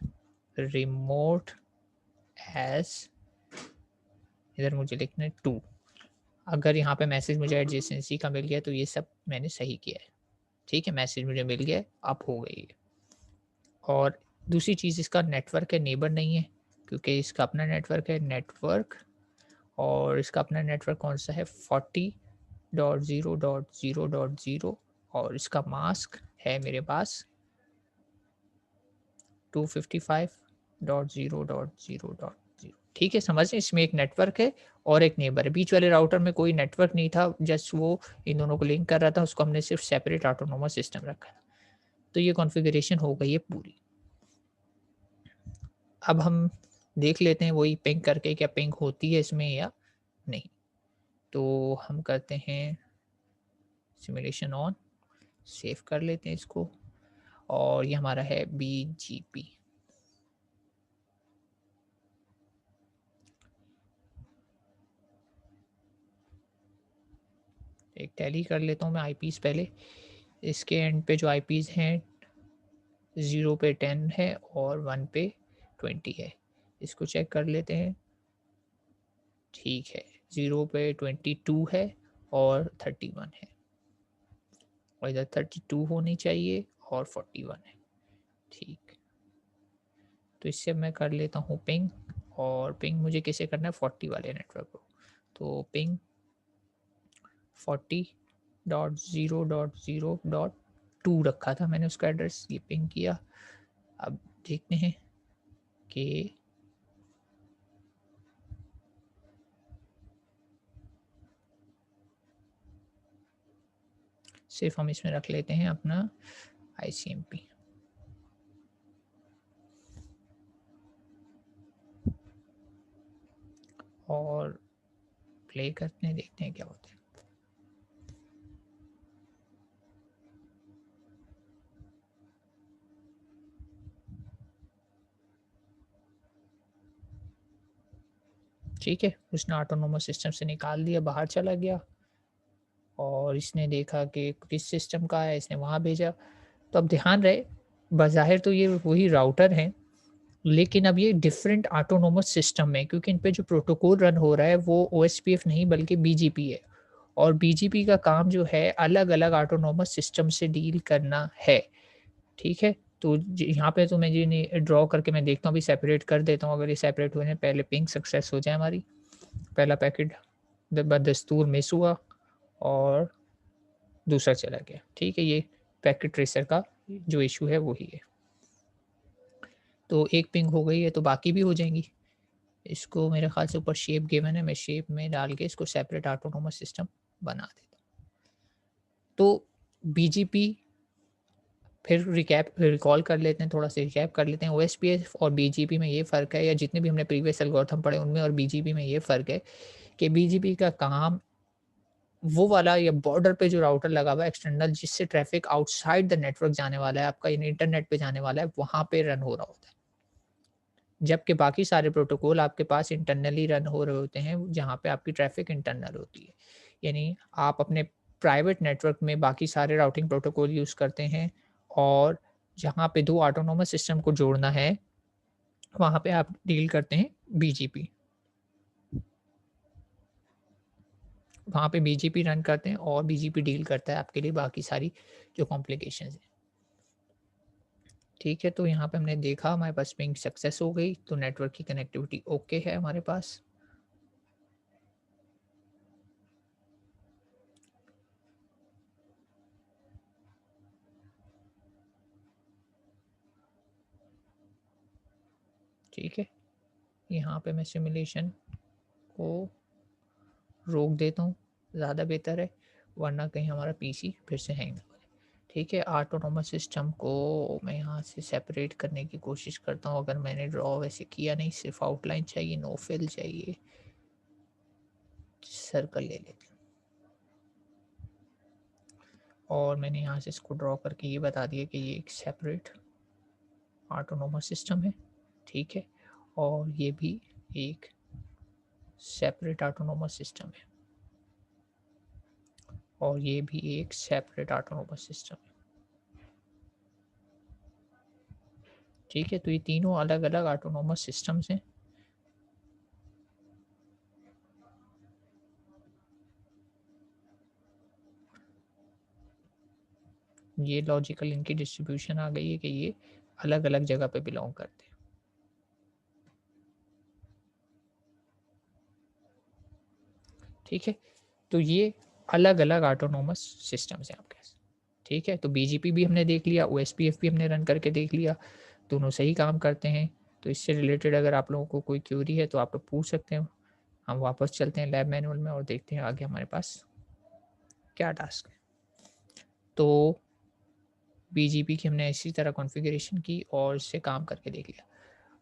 रिमोट एस, इधर मुझे लिखना है 2। अगर यहाँ पे मैसेज मुझे एडजेसेंसी का मिल गया तो ये सब मैंने सही किया है, ठीक है। मैसेज मुझे मिल गया, अब हो गई है। और दूसरी चीज़, इसका नेटवर्क है, नेबर नहीं है, क्योंकि इसका अपना नेटवर्क है, नेटवर्क। और इसका अपना नेटवर्क कौन सा है, 40.0.0.0, और इसका मास्क है मेरे पास 255.0.0.0, ठीक है। समझ रहे, इसमें एक नेटवर्क है और एक नेबर है। बीच वाले राउटर में कोई नेटवर्क नहीं था, जस्ट वो इन दोनों को लिंक कर रहा था, उसको हमने सिर्फ सेपरेट ऑटोनोमस सिस्टम रखा था। तो ये कॉन्फ़िगरेशन हो गई है पूरी। अब हम देख लेते हैं वही पिंग करके क्या पिंग होती है इसमें या नहीं। तो हम करते हैं सिमुलेशन ऑन, सेव कर लेते हैं इसको, और ये हमारा है बीजीपी। एक टैली कर लेता हूँ मैं आईपीस पहले। इसके एंड पे जो आईपीस हैं 0 पे 10 है और 1 पे 20 है। इसको चेक कर लेते हैं, ठीक है। 0 पे 22 है और 31 है, और इधर 32 होनी चाहिए और 41 है, ठीक। तो इससे मैं कर लेता हूँ पिंग, और पिंग मुझे किसे करना है, 40 वाले नेटवर्क को। तो पिंग 40.0.0.2 रखा था मैंने उसका एड्रेस, ये पिंग किया। अब देखते हैं कि सिर्फ हम इसमें रख लेते हैं अपना ICMP, और प्ले करते हैं, देखते हैं क्या होता है। ठीक है, उसने ऑटोनोमस सिस्टम से निकाल दिया, बाहर चला गया, और इसने देखा कि किस सिस्टम का है, इसने वहाँ भेजा। तो अब ध्यान रहे, बज़ाहिर तो ये वही राउटर हैं, लेकिन अब ये डिफरेंट ऑटोनोमस सिस्टम है, क्योंकि इन पे जो प्रोटोकॉल रन हो रहा है वो OSPF नहीं बल्कि BGP है, और BGP का काम जो है अलग-अलग ऑटोनोमस सिस्टम से डील करना है, ठीक है। तो यहाँ पे तो मैं ये नहीं ड्रॉ करके मैं देखता हूँ, अभी सेपरेट कर देता हूँ। अगर ये सेपरेट हो जाए, पहले पिंग सक्सेस हो जाए हमारी, पहला पैकेट बदस्तूर मिस हुआ और दूसरा चला गया, ठीक है। ये पैकेट ट्रेसर का जो इशू है वही है। तो एक पिंग हो गई है, तो बाकी भी हो जाएंगी। इसको मेरे ख्याल से ऊपर शेप गिवन है, मैं शेप में डाल के इसको सेपरेट ऑटोनोमस सिस्टम बना देता हूँ। तो बीजीपी फिर रिकॉल कर लेते हैं, थोड़ा-सा रिकैप कर लेते हैं। ओएसपीएफ और बीजीपी में ये फ़र्क है, या जितने भी हमने प्रीवियस एल्गोरिथम पढ़े उनमें और बीजीपी में ये फ़र्क है कि बीजीपी का काम वो वाला या बॉर्डर पे जो राउटर लगा हुआ है एक्सटर्नल, जिससे ट्रैफ़िक आउटसाइड द नेटवर्क जाने वाला है, आपका यानी इंटरनेट पे जाने वाला है, वहाँ पे रन हो रहा होता है। जबकि बाकी सारे प्रोटोकॉल आपके पास इंटरनली रन हो रहे होते हैं, जहाँ पे आपकी ट्रैफ़िक इंटरनल होती है। यानी आप अपने प्राइवेट नेटवर्क में बाकी सारे राउटिंग प्रोटोकॉल यूज़ करते हैं, और जहाँ पे 2 ऑटोनॉमस सिस्टम को जोड़ना है, वहाँ पे आप डील करते हैं बीजीपी। वहाँ पे बीजीपी रन करते हैं और बीजीपी डील करता है आपके लिए बाकी सारी जो कॉम्प्लिकेशंस हैं। ठीक है, तो यहाँ पे हमने देखा हमारे पास पिंग सक्सेस हो गई, तो नेटवर्क की कनेक्टिविटी ओके है हमारे पास। ठीक है, यहाँ पे मैं सिमुलेशन को रोक देता हूँ, ज़्यादा बेहतर है, वरना कहीं हमारा पीसी फिर से हैंग ना हो जाए। ठीक है, ऑटोनोमस सिस्टम को मैं यहाँ से सेपरेट करने की कोशिश करता हूँ। अगर मैंने ड्रॉ वैसे किया नहीं, सिर्फ आउटलाइन चाहिए, नो फिल चाहिए, सर्कल ले लेते हैं। और मैंने यहाँ से इसको ड्रॉ करके ये बता दिया कि ये एक सेपरेट ऑटोनोमस सिस्टम है। ठीक है, और ये भी एक सेपरेट ऑटोनोमस सिस्टम है, और ये भी एक सेपरेट ऑटोनोमस सिस्टम है। ठीक है, तो ये तीनों अलग अलग ऑटोनोमस सिस्टम्स हैं। ये लॉजिकल इनकी डिस्ट्रीब्यूशन आ गई है कि ये अलग अलग जगह पे बिलोंग करते हैं। ठीक है, तो ये अलग अलग ऑटोनोमस सिस्टम्स हैं आपके पास। ठीक है, तो बीजीपी भी हमने देख लिया, ओएसपीएफ भी हमने रन करके देख लिया, दोनों सही काम करते हैं। तो इससे रिलेटेड अगर आप लोगों को कोई क्यूरी है तो आप लोग पूछ सकते हैं। हम वापस चलते हैं लैब मैनुअल में और देखते हैं आगे हमारे पास क्या टास्क है। तो बीजीपी की हमने इसी तरह कॉन्फ़िगरेशन की और इससे काम करके देख लिया।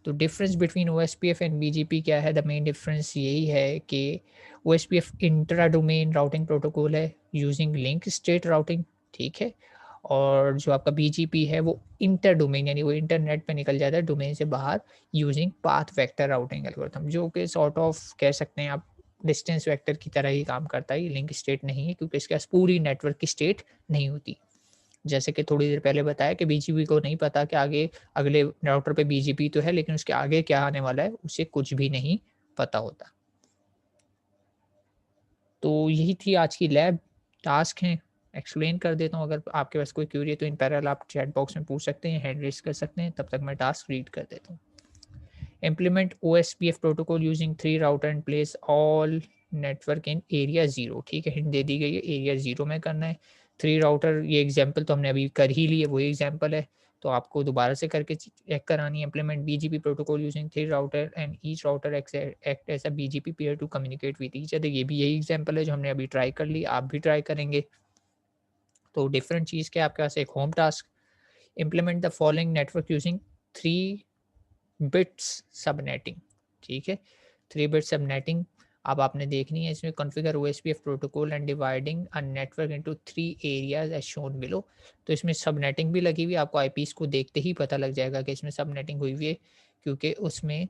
तो difference between OSPF and BGP क्या है? द मेन डिफरेंस यही है कि OSPF intra domain routing protocol है यूजिंग लिंक स्टेट राउटिंग, ठीक है? और जो आपका बीजीपी है वो इंटर डोमेन, यानी वो इंटरनेट पे निकल जाता है डोमेन से बाहर, using path vector routing algorithm, जो कि सॉर्ट ऑफ कह सकते हैं आप डिस्टेंस वेक्टर की तरह ही काम करता है। ये लिंक स्टेट नहीं है, क्योंकि इसके पास पूरी नेटवर्क की स्टेट नहीं होती। जैसे कि थोड़ी देर पहले बताया कि बीजीपी को नहीं पता कि आगे अगले राउटर पे बीजीपी तो है, लेकिन उसके आगे क्या आने वाला है उसे कुछ भी नहीं पता होता। तो यही थी आज की लैब, टास्क हैं, एक्सप्लेन कर देता हूँ। अगर आपके पास कोई क्वेरी है तो इन पैरेलल आप चैट बॉक्स में पूछ सकते हैं, हैंड रेज़ कर सकते हैं, तब तक मैं टास्क रीड कर देता हूँ। Implement OSPF protocol using 3 router and place all network in area 0, ठीक है, हिंट दे दी गई है, एरिया 0 में करना है। 3 राउटर, ये एग्जांपल तो हमने अभी कर ही ली है, वही एग्जांपल है, तो आपको दोबारा से करके चेक करानी है। Implement BGP protocol using 3 router and each router act as a BGP peer to communicate with each other, ये भी यही एग्जांपल है जो हमने अभी ट्राई कर ली, आप भी ट्राई करेंगे। तो डिफरेंट चीज़ क्या है आपके पास? एक home task, implement the following network using 3 bits subnetting, ठीक है, 3 बिट सबनेटिंग अब आपने देखनी है। इसमें configure OSPF protocol and dividing a network into 3 areas as shown below. तो इसमें सबनेटिंग भी लगी हुई है, आपको आईपीज़ को देखते ही पता लग जाएगा कि इसमें सबनेटिंग हुई हुई है, क्योंकि उसमें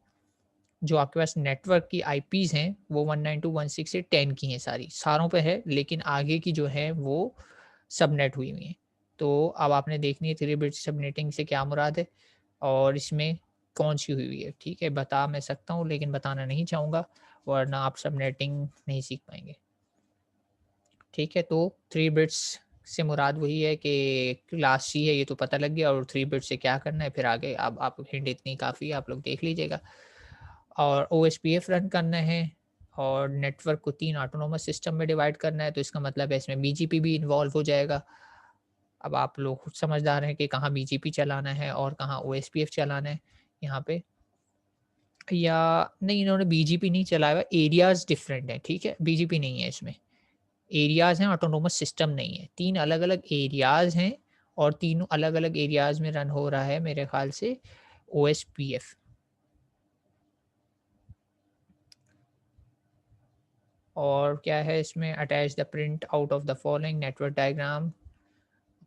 जो आपके पास नेटवर्क की आईपीज़ हैं वो 192.168 से 10 की हैं सारी, सारों पे है, लेकिन आगे की जो है वो सबनेट हुई हुई हैं। तो अब आपने देखनी है 3 बिट सबनेटिंग से क्या मुराद है और इसमें कौन-सी हुई हुई है, ठीक है? बता मैं सकता हूँ लेकिन बताना नहीं चाहूँगा, वरना आप सबनेटिंग नहीं सीख पाएँगे। ठीक है, तो 3 बिट्स से मुराद वही है कि क्लास सी है, ये तो पता लग गया, और 3 बिट से क्या करना है फिर आगे अब आप हिंट इतनी काफ़ी है, आप लोग देख लीजिएगा। और ओएसपीएफ रन करना है और नेटवर्क को 3 ऑटोनॉमस सिस्टम में डिवाइड करना है, तो इसका मतलब है इसमें बीजीपी भी इन्वॉल्व हो जाएगा। अब आप लोग खुद समझदार हैं कि कहाँ बीजीपी चलाना है और कहाँ ओएसपीएफ चलाना है यहाँ पे। या नहीं, इन्होंने बीजीपी नहीं चलाया हुआ, एरियाज़ डिफरेंट हैं, ठीक है? बीजीपी नहीं है इसमें। एरियाज़ हैं, ऑटोनोमस सिस्टम नहीं है। 3 अलग-अलग एरियाज़ हैं और तीनों अलग-अलग एरियाज़ में रन हो रहा है मेरे ख़्याल से ओएसपीएफ। और क्या है इसमें, attach the print out of the following network diagram,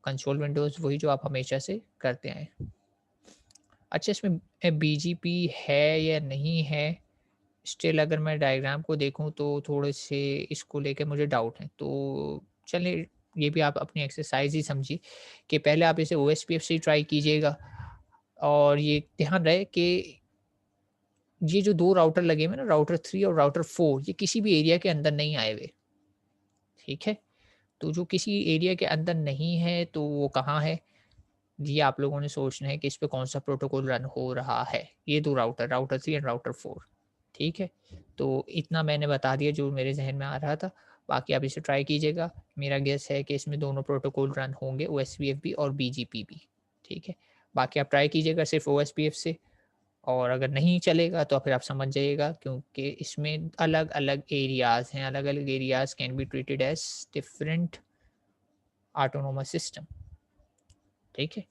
console Windows, वही जो आप हमेशा से करते आए हैं। अच्छा, इसमें बीजीपी है या नहीं है, स्टिल अगर मैं डायग्राम को देखूँ तो थोड़े से इसको लेके मुझे डाउट है। तो चलिए, ये भी आप अपनी एक्सरसाइज़ ही समझिए कि पहले आप इसे ओएसपीएफ से ही ट्राई कीजिएगा और ये ध्यान रहे कि ये जो 2 राउटर लगे हुए हैं ना, राउटर 3 और राउटर 4, ये किसी भी एरिया के अंदर नहीं आए हुए, ठीक है? तो जो किसी एरिया के अंदर नहीं है तो वो कहाँ है? ये आप लोगों ने सोचना है कि इस पे कौन-सा प्रोटोकॉल रन हो रहा है। ये 2 राउटर, राउटर 3 एंड राउटर 4, ठीक है? तो इतना मैंने बता दिया जो मेरे ज़हन में आ रहा था, बाकी आप इसे ट्राई कीजिएगा। मेरा गेस है कि इसमें दोनों प्रोटोकॉल रन होंगे, ओएसपीएफ भी और बीजीपी भी, ठीक है? बाकी आप ट्राई कीजिएगा सिर्फ़ ओएसपीएफ से, और अगर नहीं चलेगा तो फिर आप समझ जाइएगा, क्योंकि इसमें अलग-अलग एरियाज़ हैं, अलग-अलग areas can be treated as different autonomous system, ठीक है?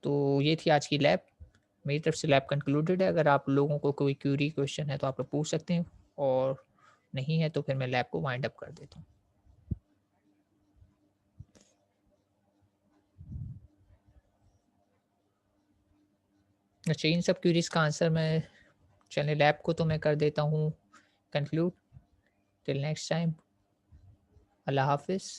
तो ये थी आज की लैब। मेरी तरफ से लैब कंक्लूडेड है। अगर आप लोगों को कोई क्वेरी क्वेश्चन है तो आप लोग पूछ सकते हैं, और नहीं है तो फिर मैं लैब को वाइंड अप कर देता हूँ। अच्छा, इन सब क्वेरीज का आंसर मैं, चलिए लैब को तो मैं कर देता हूँ कंक्लूड। टिल नेक्स्ट टाइम, अल्लाह हाफिज़।